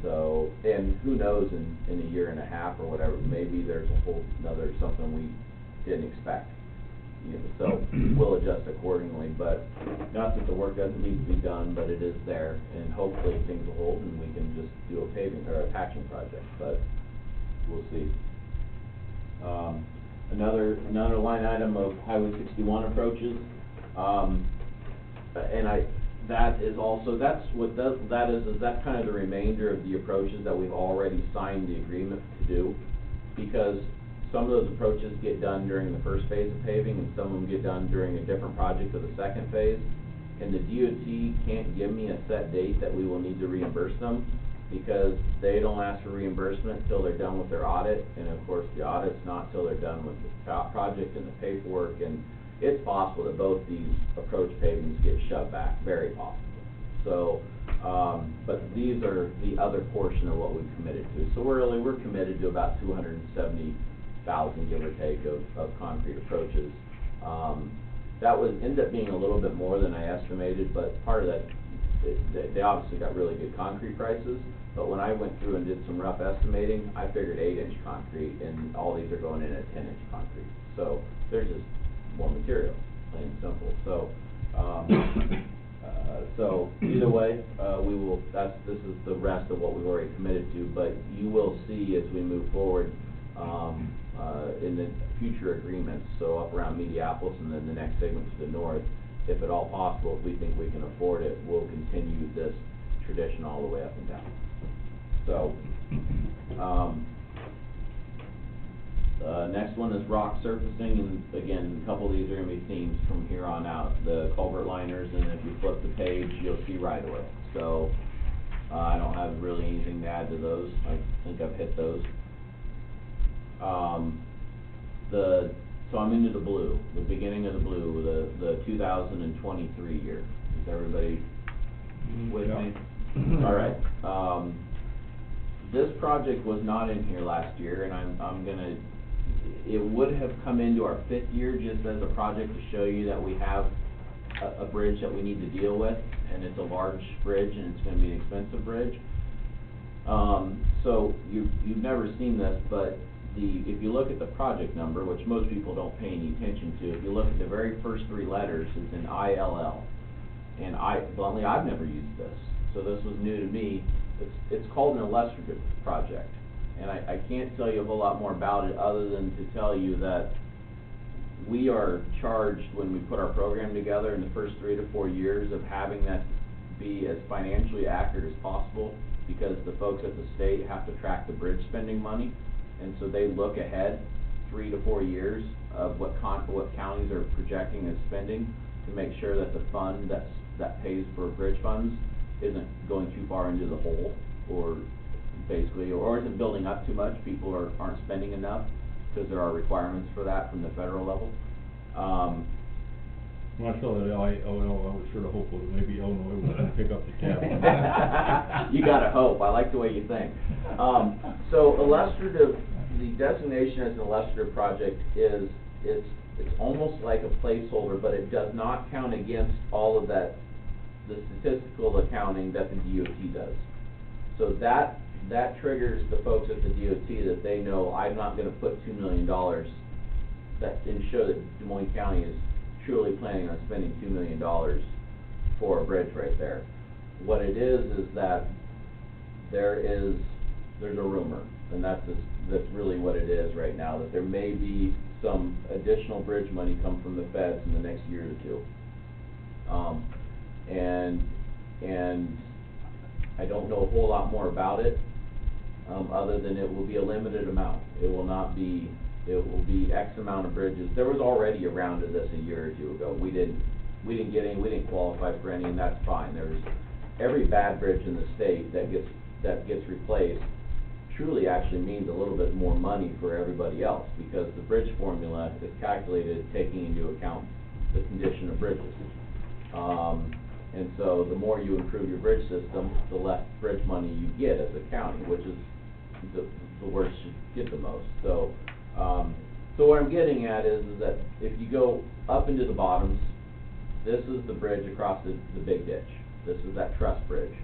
F: So, and who knows, in a year and a half or whatever, maybe there's a whole another something we didn't expect. You know, so we'll adjust accordingly, but not that the work doesn't need to be done, but it is there, and hopefully things will hold and we can just do a paving or a patching project, but we'll see. Another line item of Highway 61 approaches, and that is also, that's kind of the remainder of the approaches that we've already signed the agreement to do, because some of those approaches get done during the first phase of paving, and some of them get done during a different project of the second phase, and the DOT can't give me a set date that we will need to reimburse them, because they don't ask for reimbursement until they're done with their audit, and of course the audit's not till they're done with the project and the paperwork, and it's possible that both these approach pavings get shoved back, very possible. So, but these are the other portion of what we've committed to. So we're committed to about 270,000, give or take, of concrete approaches. That would end up being a little bit more than I estimated, but part of that, they obviously got really good concrete prices, but when I went through and did some rough estimating, I figured 8-inch concrete, and all these are going in at 10-inch concrete. So there's just more material, plain and simple. So, so either way, this is the rest of what we've already committed to, but you will see as we move forward, in the future agreements, so up around Minneapolis and then the next segment to the north, if at all possible, if we think we can afford it, we'll continue this tradition all the way up and down. So, next one is rock surfacing, and again, a couple of these are going to be themes from here on out. The culvert liners, and if you flip the page, you'll see right away. So, I don't have really anything to add to those. I think I've hit those. So I'm into the blue, the beginning of the blue, the 2023 year. Is everybody with me? All right. This project was not in here last year, and it would have come into our 5th year just as a project to show you that we have a bridge that we need to deal with, and it's a large bridge, and it's going to be an expensive bridge. So you've never seen this, but if you look at the project number, which most people don't pay any attention to, if you look at the very first 3 letters, it's an ILL. And bluntly, I've never used this, so this was new to me. It's called an illustrative project. And I can't tell you a whole lot more about it other than to tell you that we are charged when we put our program together in the first 3 to 4 years of having that be as financially accurate as possible, because the folks at the state have to track the bridge spending money. And so they look ahead 3 to 4 years of what counties are projecting as spending to make sure that the fund that pays for bridge funds isn't going too far into the hole, or basically, or isn't building up too much. People aren't spending enough, because there are requirements for that from the federal level.
B: When I saw that ILL, I was sort of hopeful that maybe Illinois was going to pick up the tab.
F: You gotta hope. I like the way you think. So illustrative, the designation as an illustrative project is, it's almost like a placeholder, but it does not count against all of that, the statistical accounting that the DOT does. So that triggers the folks at the DOT that they know I'm not gonna put $2 million and show that Des Moines County is truly planning on spending $2 million for a bridge right there. What it is that there's a rumor, and that's really what it is right now, that there may be some additional bridge money come from the feds in the next year or 2. And I don't know a whole lot more about it, other than it will be a limited amount. It will be X amount of bridges. There was already a round of this a year or 2 ago. We didn't qualify for any, and that's fine. Every bad bridge in the state that gets replaced truly actually means a little bit more money for everybody else, because the bridge formula is calculated taking into account the condition of bridges. And so the more you improve your bridge system, the less bridge money you get as a county, which is the worst should get the most. So So what I'm getting at is that if you go up into the bottoms, this is the bridge across the big ditch. This is that truss bridge.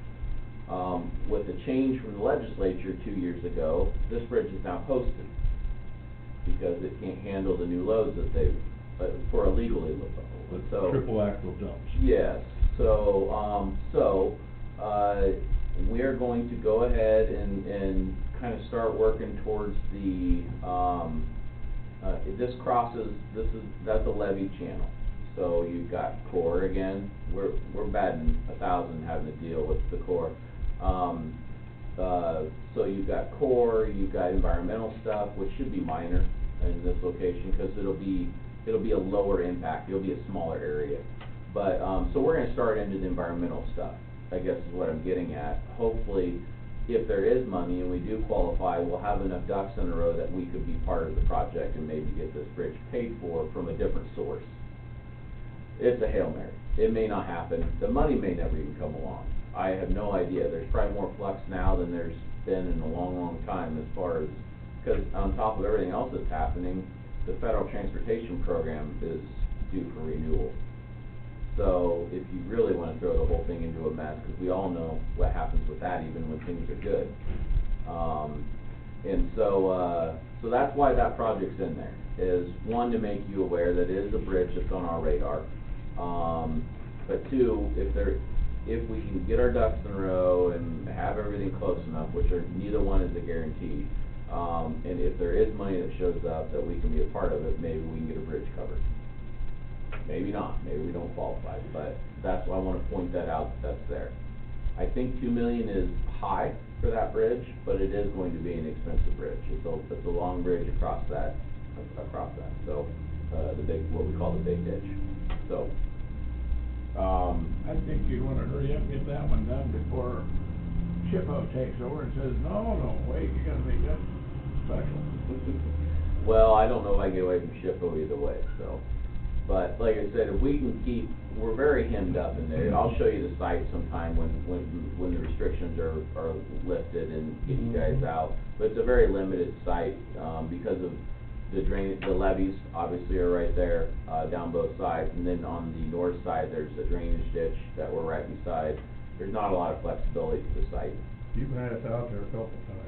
F: With the change from the legislature 2 years ago, this bridge is now posted because it can't handle the new loads that they, for a legally load. So
B: Triple axle dumps.
F: yes, so, we're going to go ahead and kind of start working towards the, that's a levee channel. So you've got core again, we're batting 1,000 having to deal with the core. So you've got core, you've got environmental stuff, which should be minor in this location, because it'll be a lower impact, it'll be a smaller area. But, so we're gonna start into the environmental stuff, I guess is what I'm getting at. Hopefully, if there is money and we do qualify, we'll have enough ducks in a row that we could be part of the project and maybe get this bridge paid for from a different source. It's a Hail Mary. It may not happen. The money may never even come along. I have no idea. There's probably more flux now than there's been in a long, long time as far as, because on top of everything else that's happening, the federal transportation program is due for renewal. So if you really want to throw the whole thing into a mess, because we all know what happens with that even when things are good. And so that's why that project's in there, is one, to make you aware that it is a bridge that's on our radar. But two, if we can get our ducks in a row and have everything close enough, which neither one is a guarantee, and if there is money that shows up that we can be a part of it, maybe we can get a bridge covered. Maybe not, maybe we don't qualify, but that's why I want to point that out, that's there. I think $2 million is high for that bridge, but it is going to be an expensive bridge. It's a long bridge across that, so, what we call the big ditch, so.
A: I think you'd wanna hurry up and get that one done before SHPO takes over and says, no, wait, you gotta make that special.
F: Well, I don't know if I get away from SHPO either way, so. But like I said, if we can we're very hemmed up in there. I'll show you the site sometime when the restrictions are lifted and get you guys out. But it's a very limited site, because of the levees obviously are right there, down both sides. And then on the north side, there's a drainage ditch that we're right beside. There's not a lot of flexibility to the site.
I: You've had us out there a couple times.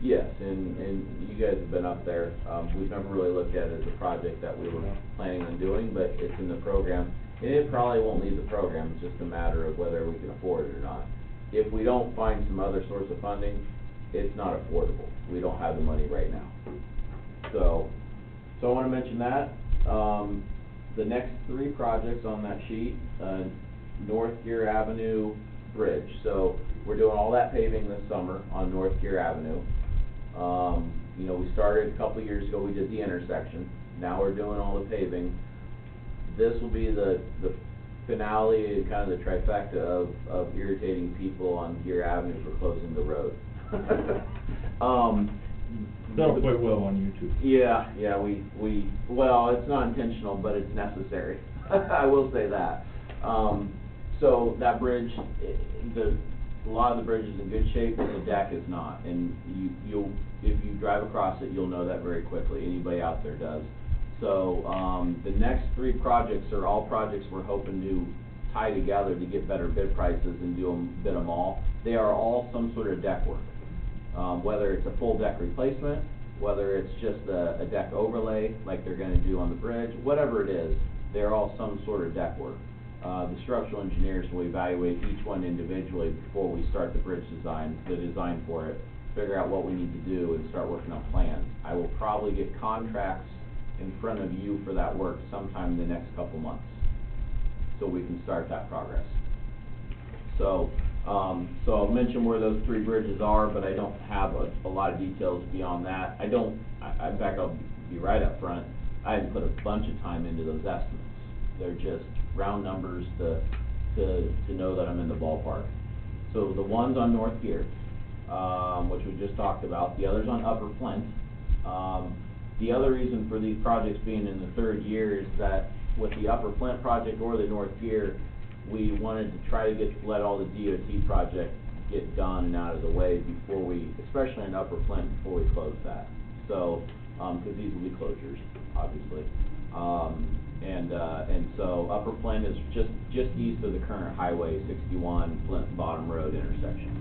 F: Yes, and you guys have been up there. We've never really looked at it as a project that we were planning on doing, but it's in the program. And it probably won't leave the program, it's just a matter of whether we can afford it or not. If we don't find some other source of funding, it's not affordable. We don't have the money right now. So I want to mention that. The next 3 projects on that sheet, North Gear Avenue Bridge. So we're doing all that paving this summer on North Gear Avenue. You know, we started a couple years ago, we did the intersection. Now we're doing all the paving. This will be the finale, kind of the trifecta of irritating people on Gear Avenue for closing the road.
B: That'll play well on YouTube.
F: Yeah, well, it's not intentional, but it's necessary. I will say that. So that bridge, a lot of the bridge is in good shape, but the deck is not. And if you drive across it, you'll know that very quickly. Anybody out there does. So the next 3 projects are all projects we're hoping to tie together to get better bid prices and bid them all. They are all some sort of deck work. Whether it's a full deck replacement, whether it's just a deck overlay like they're going to do on the bridge, whatever it is, they're all some sort of deck work. The structural engineers will evaluate each one individually before we start the bridge design, the design for it, figure out what we need to do and start working on plans. I will probably get contracts in front of you for that work sometime in the next couple months, so we can start that progress. So I'll mention where those 3 bridges are, but I don't have a lot of details beyond that. In fact, I'll be right up front, I haven't put a bunch of time into those estimates. They're just round numbers to know that I'm in the ballpark. So the ones on North Gear, which we just talked about, the others on Upper Flint. The other reason for these projects being in the 3rd year is that with the Upper Flint project or the North Gear, we wanted to try to let all the DOT project get done and out of the way before especially in Upper Flint, before we close that. So 'cause these will be closures, obviously. And so Upper Flint is just east of the current Highway 61 Flint Bottom Road intersection.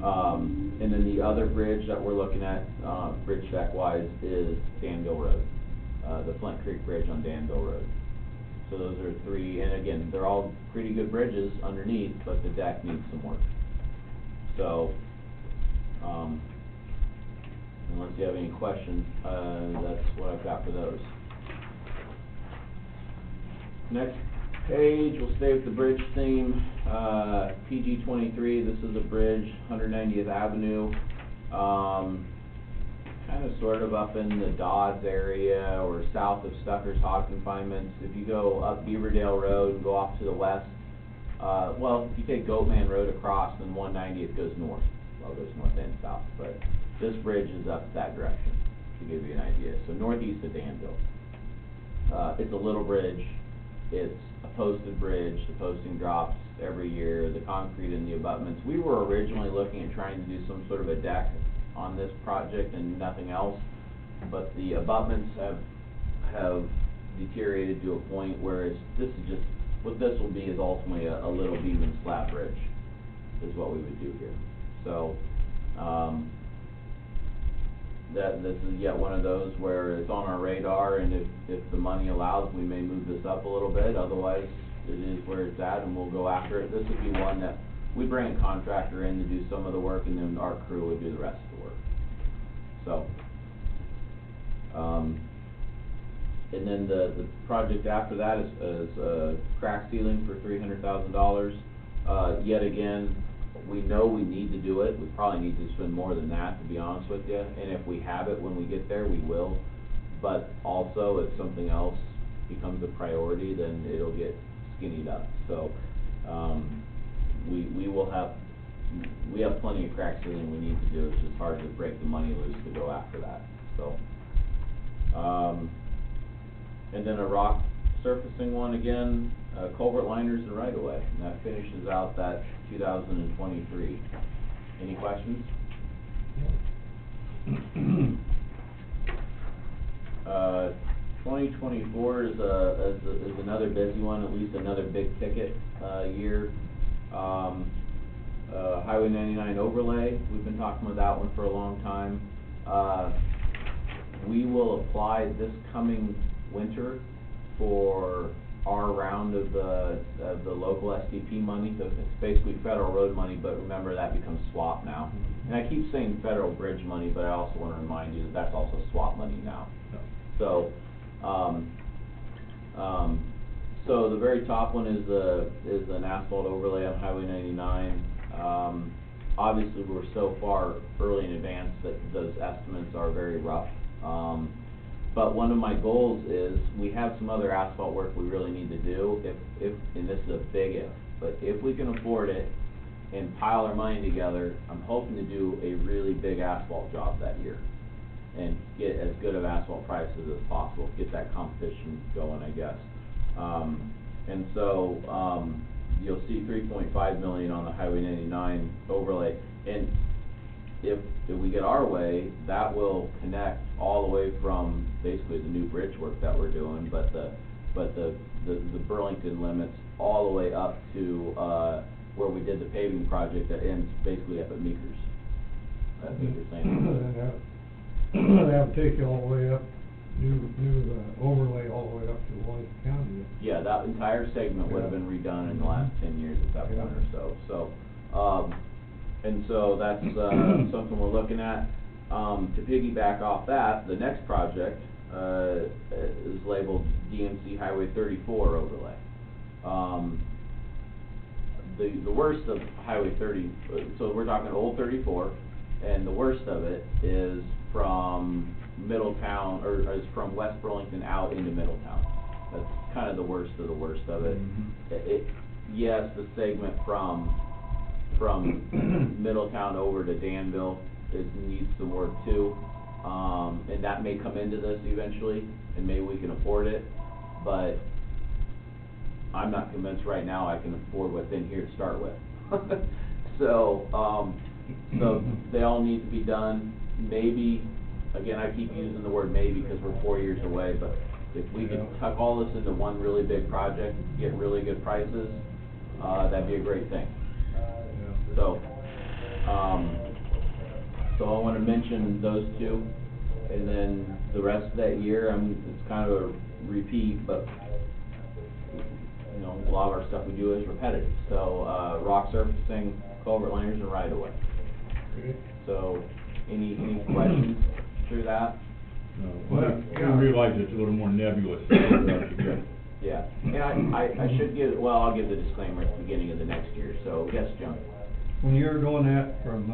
F: And then the other bridge that we're looking at, bridge deck wise, is Danville Road, the Flint Creek Bridge on Danville Road. So those are three, and again, they're all pretty good bridges underneath, but the deck needs some work. So, unless you have any questions, that's what I've got for those. Next page, we'll stay with the bridge theme. PG 23, this is a bridge, 190th Avenue. Kind of sort of up in the Dodds area or south of Stucker's Hog Confinements. If you go up Beaverdale Road and go off to the west, well, if you take Goatman Road across, then 190th goes north. Well, it goes north and south, but this bridge is up that direction, to give you an idea. So northeast of Danville. It's a little bridge. It's a posted bridge. The posting drops every year. The concrete and the abutments. We were originally looking at trying to do some sort of a deck on this project and nothing else, but the abutments have deteriorated to a point where this is just what this will be is ultimately a little beam and slab bridge is what we would do here. So this is yet one of those where it's on our radar, and if the money allows, we may move this up a little bit. Otherwise, it is where it's at, and we'll go after it. This would be one that we bring a contractor in to do some of the work, and then our crew would do the rest of the work. So, and then the project after that is crack sealing for $300,000. Yet again, we know we need to do it. We probably need to spend more than that, to be honest with you. And if we have it when we get there, we will. But also, if something else becomes a priority, then it'll get skinnied up. So, we have plenty of crack sealing we need to do. It's just hard to break the money loose to go after that. So, and then a rock surfacing one again, culvert liners and right of way, and that finishes out that 2023. Any questions? 2024 is another busy one, at least another big ticket year. Highway 99 overlay, we've been talking about that one for a long time. We will apply this coming winter for our round of the local SDP money. So it's basically federal road money, but remember that becomes SWAP now. And I keep saying federal bridge money, but I also want to remind you that that's also SWAP money now. So, so the very top one is an asphalt overlay on Highway 99. Obviously, we're so far early in advance that those estimates are very rough. But one of my goals is we have some other asphalt work we really need to do. And this is a big if, but if we can afford it and pile our money together, I'm hoping to do a really big asphalt job that year and get as good of asphalt prices as possible, get that competition going, I guess. And so you'll see $3.5 million on the Highway 99 overlay, and if we get our way, that will connect all the way from basically the new bridge work that we're doing, but the Burlington limits all the way up to where we did the paving project that ends basically up at Meekers. That's what you're saying.
I: That'll take you all the way up, new overlay all the way up to Washington County.
F: Yeah, that entire segment would have been redone in the last 10 years at that point or so. So, and so that's something we're looking at. To piggyback off that, the next project is labeled DMC Highway 34 overlay. The worst of Highway 30, so we're talking old 34, and the worst of it is from Middletown, or is from West Burlington out into Middletown. That's kind of the worst of it. Yes, the segment from Middletown over to Danville needs some work too, and that may come into this eventually, and maybe we can afford it, but I'm not convinced right now I can afford what's in here to start with. So they all need to be done. Maybe again, I keep using the word maybe because we're 4 years away, but if we could
I: Yeah.
F: tuck all this into one really big project, get really good prices, that'd be a great thing.
I: Yeah.
F: So, so I wanna mention those two, and then the rest of that year, it's kind of a repeat, but, you know, a lot of our stuff we do is repetitive. So, rock surfacing, culvert liners, and right of way.
I: Okay.
F: So, any questions through that?
I: Well,
B: We
I: yeah.
B: realize it's a little more nebulous throughout the year.
F: Yeah, and I should give, well, I'll give the disclaimer at the beginning of the next year, so, yes, John?
I: When you're doing that from,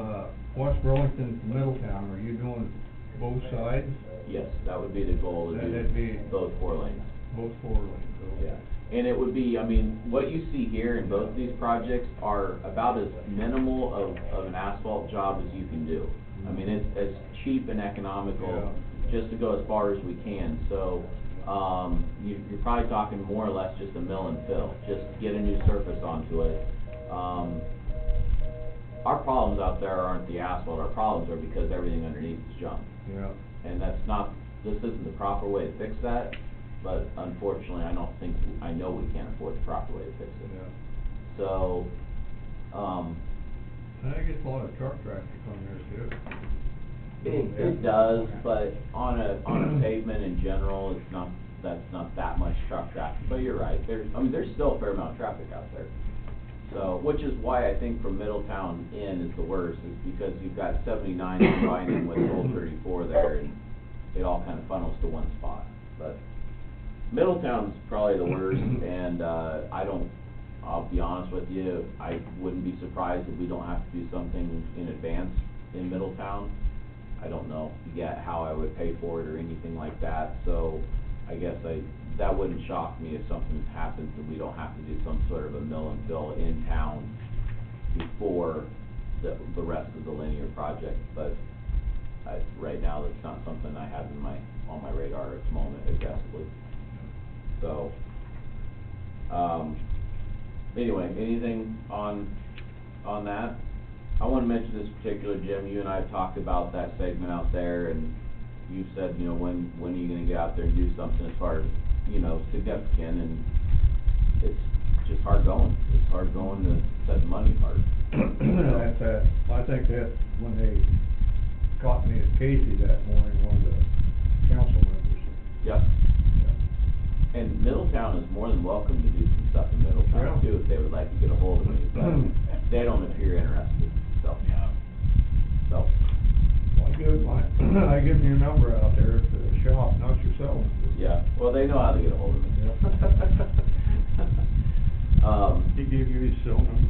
I: West Burlington to Middletown, are you doing both sides?
F: Yes, that would be the goal, to
I: That'd be-
F: do both 4 lanes.
I: Both 4 lanes, so.
F: Yeah, and it would be, I mean, what you see here in both of these projects are about as minimal of an asphalt job as you can do. I mean, it's as cheap and economical, just to go as far as we can, so, you're probably talking more or less just a mill and fill, just get a new surface onto it. Our problems out there aren't the asphalt, our problems are because everything underneath is junk.
I: Yeah.
F: And that's not, this isn't the proper way to fix that, but unfortunately, I know we can't afford the proper way to fix it.
I: Yeah.
F: So,
I: I think it's a lot of truck traffic on there too.
F: it does, but on a pavement in general, that's not that much truck traffic, but you're right, there's still a fair amount of traffic out there. So, which is why I think from Middletown in is the worst, is because you've got 79 combining with Old 34 there, and it all kind of funnels to one spot. But Middletown's probably the worst, and I'll be honest with you, I wouldn't be surprised if we don't have to do something in advance in Middletown. I don't know yet how I would pay for it or anything like that, so I guess that wouldn't shock me if something happens and we don't have to do some sort of a mill and fill in town before the rest of the linear project, but right now, that's not something I have on my radar at the moment aggressively. So, anyway, anything on that? I wanna mention this particular, Jim, you and I have talked about that segment out there, and you said, you know, when are you gonna get out there and do something as far as, you know, significant, and it's just hard going. It's hard going to set the money apart.
I: I think that's when they caught me at Casey that morning, one of the council members.
F: Yep. And Middletown is more than welcome to do some stuff in Middletown
I: Yeah.
F: too, if they would like to get a hold of me, but they don't appear interested, so. So,
I: I give your number out there at the shop, not yourself.
F: yeah, well, they know how to get a hold of me.
B: He gave you his cell number?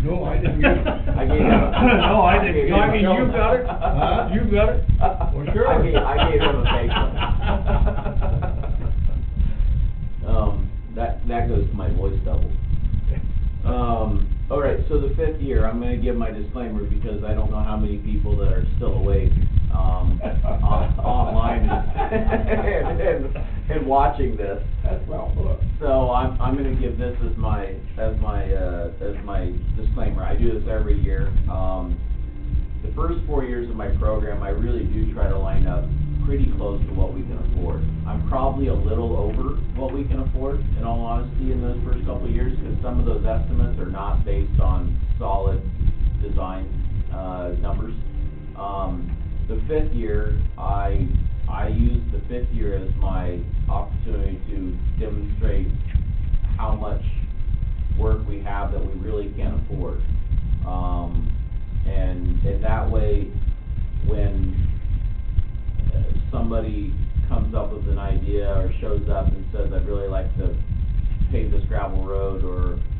I: No, I didn't get it.
F: I gave him
I: No, I didn't.
F: gave him
I: I mean,
F: a-
I: you got it. Huh? You got it? Well, sure.
F: I gave him a fake one. That goes to my voice double. All right, so the 5th year, I'm gonna give my disclaimer because I don't know how many people that are still awake, online and watching this.
A: That's well put.
F: So I'm gonna give this as my disclaimer. I do this every year. The first 4 years of my program, I really do try to line up pretty close to what we can afford. I'm probably a little over what we can afford, in all honesty, in those first couple of years, because some of those estimates are not based on solid design numbers. The 5th year, I use the 5th year as my opportunity to demonstrate how much work we have that we really can't afford. And that way, when somebody comes up with an idea or shows up and says, I'd really like to pave this gravel road,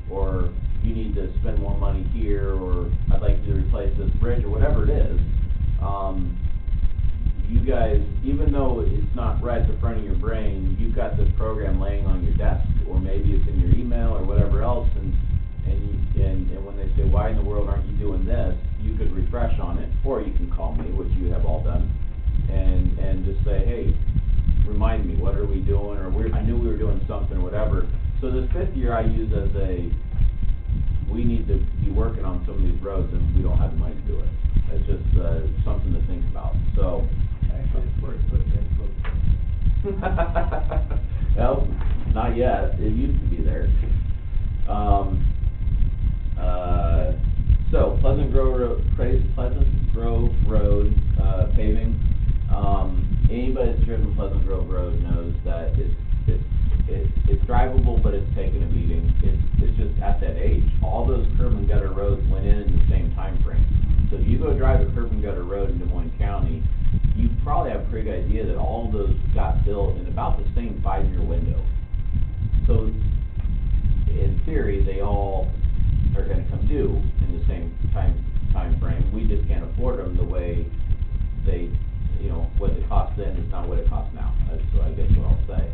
F: or you need to spend more money here, or I'd like to replace this bridge, or whatever it is, you guys, even though it's not right at the front of your brain, you've got this program laying on your desk, or maybe it's in your email or whatever else, and when they say, why in the world aren't you doing this, you could refresh on it, or you can call me, which you have all done, and just say, hey, remind me, what are we doing, or I knew we were doing something, or whatever. So this 5th year I use as we need to be working on some of these roads, and we don't have the money to do it. It's just something to think about. So, Well, not yet, it used to be there. So Pleasant Grove Road, paving, anybody that's driven Pleasant Grove Road knows that it's drivable, but it's taken a beating. It's just at that age. All those curb and gutter roads went in the same time frame. So if you go drive a curb and gutter road in Des Moines County, you probably have a pretty good idea that all of those got built in about the same 5-year window. So in theory, they all are gonna come due in the same time frame. We just can't afford them the way they, you know, what it cost then is not what it costs now. That's what I guess what I'll say.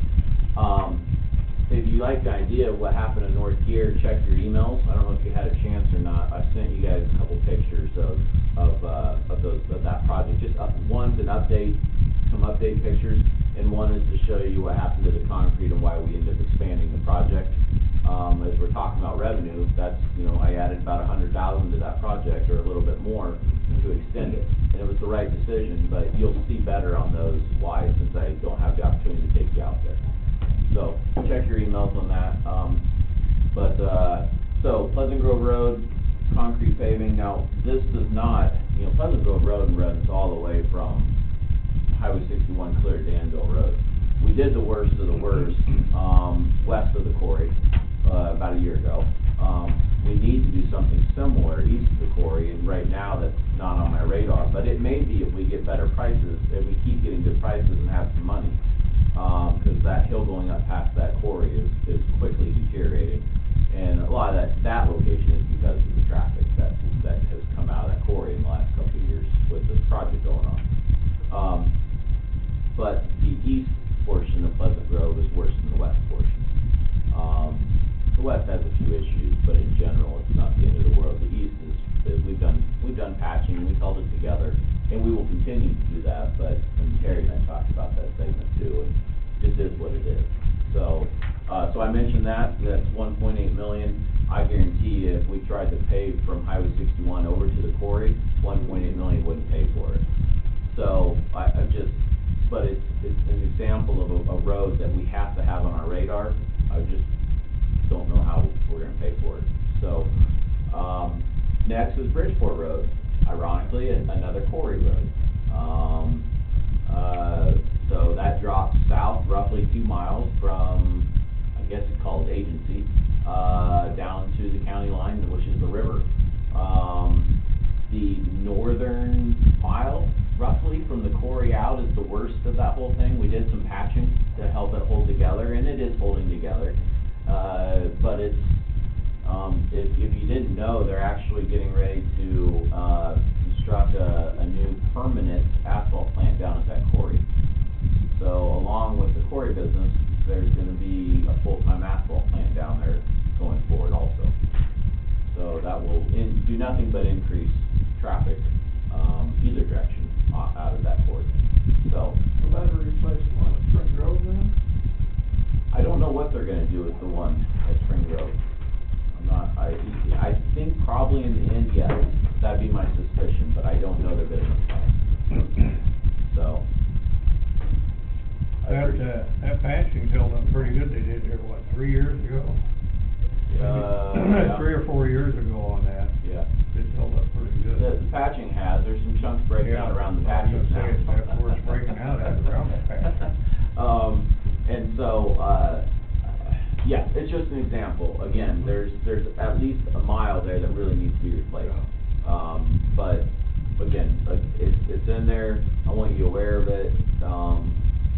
F: If you like the idea of what happened in North Gear, check your emails. I don't know if you had a chance or not. I've sent you guys a couple pictures of that project. Just one's an update, some update pictures, and one is to show you what happened to the concrete and why we ended up expanding the project. As we're talking about revenue, that's, you know, I added about $100,000 to that project, or a little bit more, to extend it. And it was the right decision, but you'll see better on those slides since I don't have the opportunity to take you out there. So, check your emails on that. So Pleasant Grove Road, concrete paving. Now, this does not, you know, Pleasant Grove Road runs all the way from Highway 61 clear to Danville Road. We did the worst of the worst, west of the quarry, about a year ago. We need to do something similar east of the quarry, and right now that's not on my radar, but it may be if we get better prices, if we keep getting good prices and have some money. Because that hill going up past that quarry is quickly deteriorating. And a lot of that location is because of the traffic that has come out of that quarry in the last couple of years with the project going on. But the east portion of Pleasant Grove is worse than the west portion. The west has a few issues, but in general, it's not the end of the world. The east is we've done patching, and we've held it together, and we will continue to do that, but, and Terry and I talked about that segment too, and this is what it is. So I mentioned that's $1.8 million. I guarantee you, if we tried to pave from Highway 61 over to the quarry, $1.8 million wouldn't pay for it. So but it's an example of a road that we have to have on our radar. I just don't know how we're gonna pay for it. So, next is Bridgeport Road, ironically, another quarry road. So that drops south roughly 2 miles from, I guess it's called Agency, down to the county line, which is the river. The northern mile, roughly, from the quarry out is the worst of that whole thing. We did some patching to help it hold together, and it is holding together. But it's, if you didn't know, they're actually getting ready to construct a new permanent asphalt plant down at that quarry. So along with the quarry business, there's gonna be a full-time asphalt plant down there going forward also. So that will do nothing but increase traffic, either direction out of that quarry. So.
A: Will that replace the one at Spring Grove then?
F: I don't know what they're gonna do with the one at Spring Grove. I think probably in the end, yes, that'd be my suspicion, but I don't know their business plan. So.
I: That patching held up pretty good. They did there, what, 3 years ago?
F: Yeah.
I: 3 or 4 years ago on that.
F: Yeah.
I: It held up pretty good.
F: The patching has, there's some chunks breaking out around the patches now.
I: That's where it's breaking out at, around the patch.
F: And so, yeah, it's just an example. Again, there's at least a mile there that really needs to be replaced. But again, it's in there. I want you aware of it.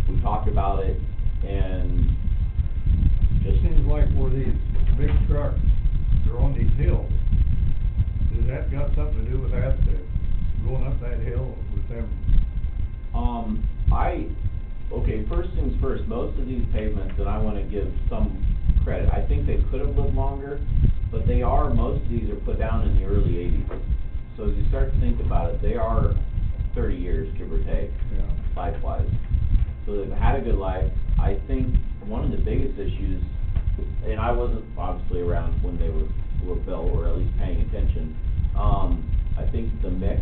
F: We talked about it, and
I: It seems like where these big trucks, they're on these hills. Does that got something to do with that, going up that hill with them?
F: Okay, first things first, most of these pavements, and I wanna give some credit, I think they could have lived longer, but most of these are put down in the early 80s. So as you start to think about it, they are 30 years, give or take, life-wise. So they've had a good life. I think one of the biggest issues, and I wasn't obviously around when they were built, or at least paying attention, I think the mix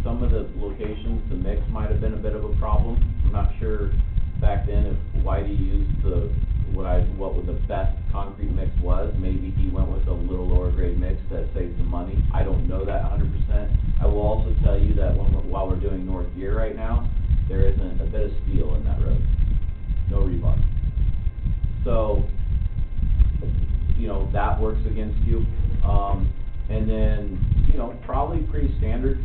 F: some of the locations, the mix might have been a bit of a problem. I'm not sure back then if Whitey used what was the best concrete mix was. Maybe he went with a little lower grade mix that saved some money. I don't know that 100%. I will also tell you that while we're doing North Gear right now, there isn't a bit of steel in that road. No rebar. So, you know, that works against you. And then, you know, probably pretty standard.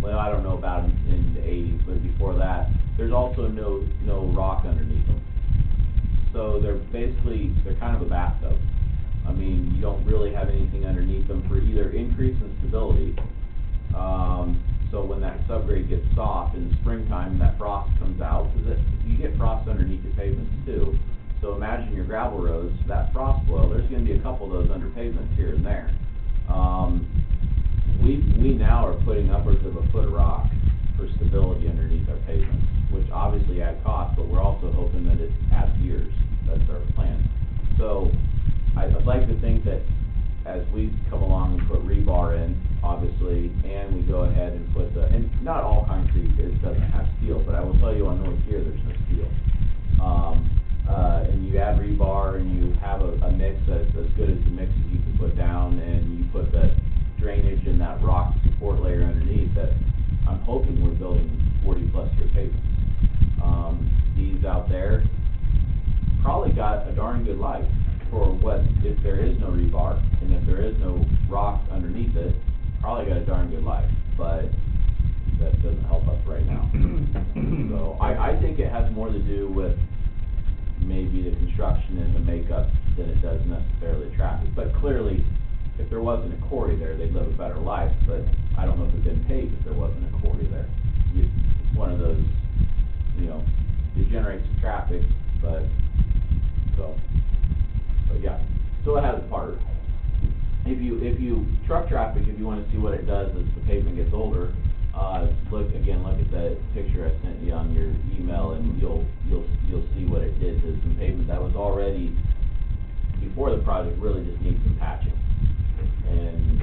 F: Well, I don't know about in the 80s, but before that, there's also no rock underneath them. So they're kind of a bathtub. I mean, you don't really have anything underneath them for either increase in stability. So when that subgrade gets soft in the springtime and that frost comes out, because you get frost underneath your pavements too. So imagine your gravel roads, that frost boil, there's going to be a couple of those under pavements here and there. We now are putting upwards of a foot of rock for stability underneath our pavements, which obviously add cost, but we're also hoping that it adds years. That's our plan. So I'd like to think that as we come along and put rebar in, obviously, and we go ahead and put and not all concrete doesn't have steel, but I will tell you on North Gear there's no steel. And you add rebar and you have a mix that's as good as the mixes you can put down, and you put that drainage and that rock support layer underneath, that I'm hoping we're building 40+ year pavement. These out there probably got a darn good life for what, if there is no rebar and if there is no rock underneath it, probably got a darn good life, but that doesn't help us right now. So I think it has more to do with maybe the construction and the makeup than it does necessarily traffic. But clearly, if there wasn't a quarry there, they'd live a better life, but I don't know if it'd been paved if there wasn't a quarry there. It's one of those, you know, it generates traffic, but yeah, still it has a part. If you truck traffic, if you want to see what it does as the pavement gets older, look at the picture I sent you on your email, and you'll see what it did to some pavement that was already, before the project, really just needs some patching. And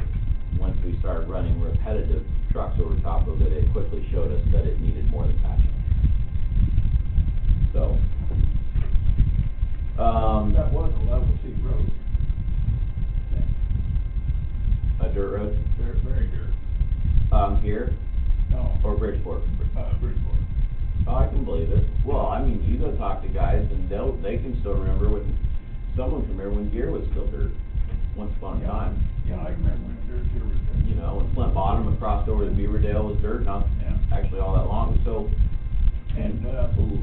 F: once we started running repetitive trucks over top of it, it quickly showed us that it needed more than patching. So,
A: that was a level C road.
F: a dirt road,
A: Very dirt.
F: here,
A: No.
F: or Bridgeport.
A: Bridgeport.
F: Oh, I can believe it. Well, I mean, you go talk to guys and they can still remember someone can remember when gear was still dirt, once upon a time.
A: Yeah, I remember when dirt here was dirt.
F: You know, when Flint Bottom and crossed over to Beaverdale was dirt, not actually all that long. So, and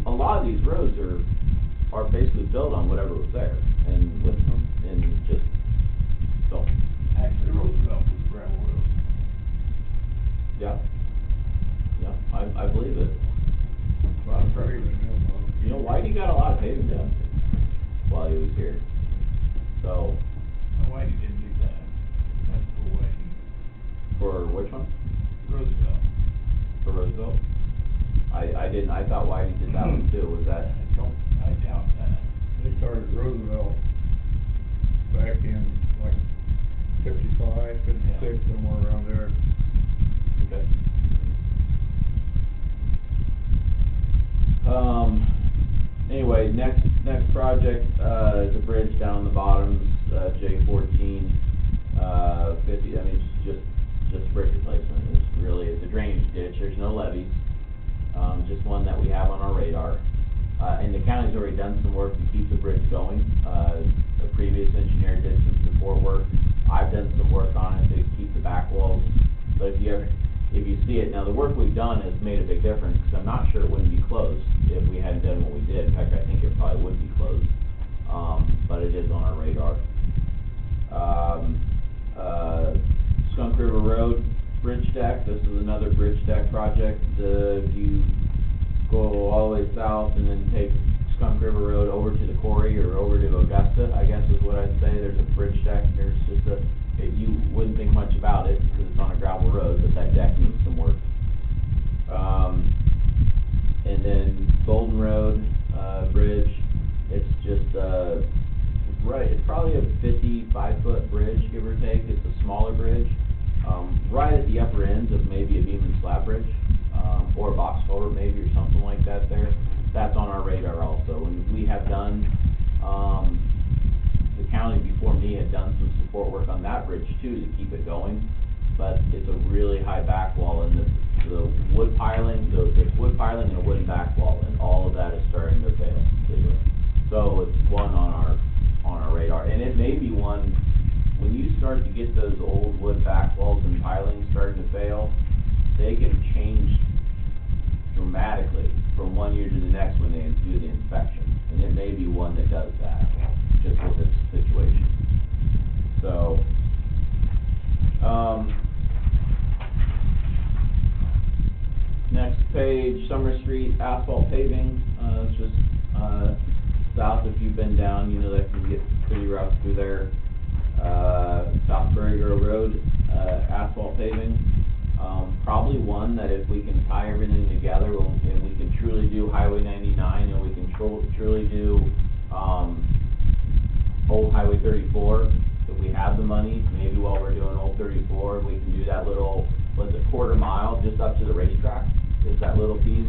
F: a lot of these roads are basically built on whatever was there, and just so.
A: Actually, Roosevelt was a gravel road.
F: Yeah. Yeah, I believe it.
A: A lot of paving.
F: You know, Whitey got a lot of paving done while he was here. So.
A: No, Whitey didn't do that. That's for Whitey.
F: For which one?
A: Roosevelt.
F: For Roosevelt? I thought Whitey did that one too. Was that?
A: I doubt that.
I: They started Roosevelt back in like 55, 56, somewhere around there.
F: Okay. Anyway, next project, is a bridge down the bottoms, J14, 50, I mean, just brick replacement. It's a drainage ditch, there's no levees, just one that we have on our radar. And the county's already done some work to keep the bridge going. A previous engineer did some support work. I've done some work on it to keep the back walls. But if you see it, now the work we've done has made a big difference, because I'm not sure it wouldn't be closed if we hadn't done what we did. In fact, I think it probably would be closed, but it is on our radar. Skunk River Road bridge deck, this is another bridge deck project. If you go all the way south and then take Skunk River Road over to the quarry or over to Augusta, I guess is what I'd say, there's a bridge deck, there's just you wouldn't think much about it because it's on a gravel road, but that deck needs some work. And then Golden Road Bridge, it's just it's probably a 55-foot bridge, give or take. It's a smaller bridge, right at the upper upper ends of maybe a beam and slab bridge, or a box culvert maybe, or something like that there. That's on our radar also, and we have done, the county before me had done some support work on that bridge too, to keep it going, but it's a really high back wall, and the wood piling, there's wood piling and a wooden back wall, and all of that is starting to fail completely. So it's one on our radar, and it may be one, when you start to get those old wood back walls and pilings starting to fail, they can change dramatically from one year to the next when they do the inspection, and it may be one that does that, just with its situation. So, next page, Summer Street asphalt paving, it's just, south, if you've been down, you know that can get pretty rough through there. South Burrego Road, asphalt paving, probably one that if we can tie everything together, and we can truly do Highway 99, and we can truly do, Old Highway 34, if we have the money, maybe while we're doing Old 34, we can do that little, what's it, quarter mile, just up to the racetrack, is that little piece,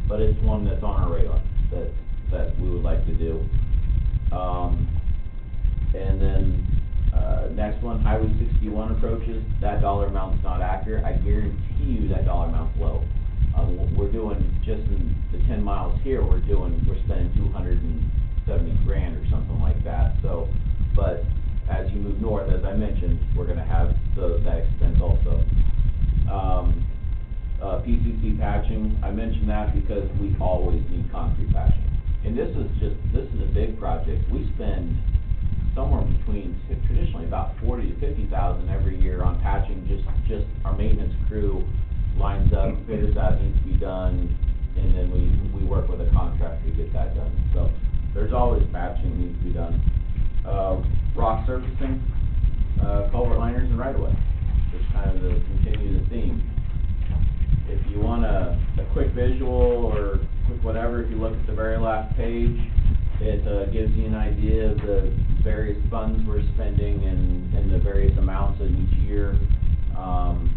F: but it's one that's on our radar, that we would like to do. And then, next one, Highway 61 approaches, that dollar amount's not accurate, I guarantee you that dollar amount's low. We're doing, just in the 10 miles here, we're spending 270 grand or something like that, so, but as you move north, as I mentioned, we're gonna have that expense also. PCC patching, I mentioned that because we always need concrete patching. And this is a big project. We spend somewhere between, traditionally about 40 to 50,000 every year on patching, just our maintenance crew lines up, figures out needs to be done, and then we work with a contractor to get that done. So there's always patching needs to be done. Rock surfacing, culvert liners and right of way, just kind of to continue the theme. If you want a quick visual or quick whatever, if you look at the very last page, it gives you an idea of the various funds we're spending and the various amounts in each year. I'm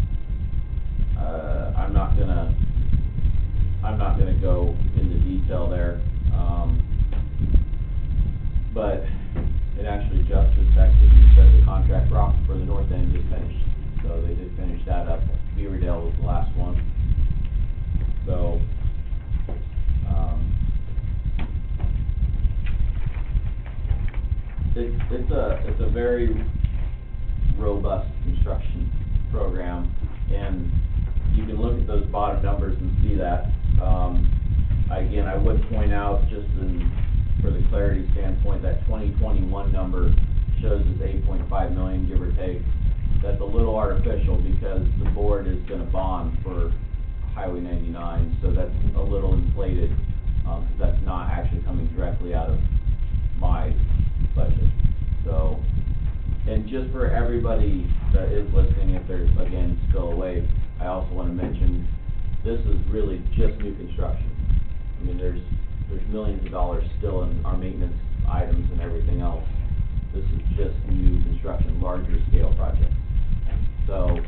F: not gonna go into detail there, but it actually just affected, and said the contract rock for the north end is finished, so they did finish that up. Beaverdale was the last one, so, it's a very robust construction program, and you can look at those bottom numbers and see that. Again, I would point out, just for the clarity standpoint, that 2021 number shows us 8.5 million, give or take. That's a little artificial because the board is gonna bond for Highway 99, so that's a little inflated, because that's not actually coming directly out of my budget. So, and just for everybody that is listening, if they're, again, still awake, I also want to mention, this is really just new construction. I mean, there's millions of dollars still in our maintenance items and everything else. This is just new construction, larger scale projects. So,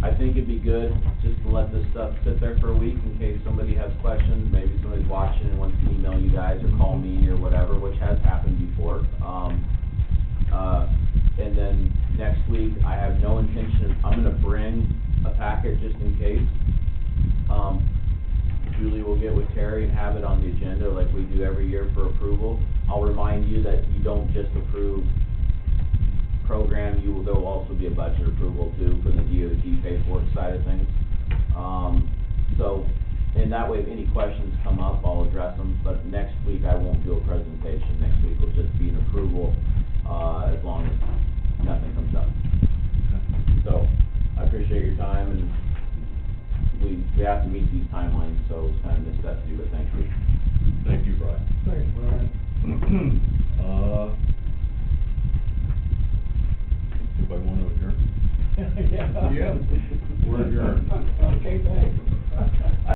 F: I think it'd be good just to let this stuff sit there for a week in case somebody has questions. Maybe somebody's watching and wants to email you guys or call me or whatever, which has happened before. And then next week, I have no intention, I'm gonna bring a packet just in case. Julie will get with Terry and have it on the agenda like we do every year for approval. I'll remind you that you don't just approve program, there will also be a budget approval too for the DOT paperwork side of things. So, and that way if any questions come up, I'll address them, but next week I won't do a presentation. Next week will just be an approval, as long as nothing comes up. So, I appreciate your time, and we have to meet these timelines, so it's kind of necessity, but thank you.
B: Thank you, Brian.
A: Thanks, Brian.
B: Anybody want to adjourn?
A: Yeah.
B: Yeah. We're adjourned.
A: Okay, thanks.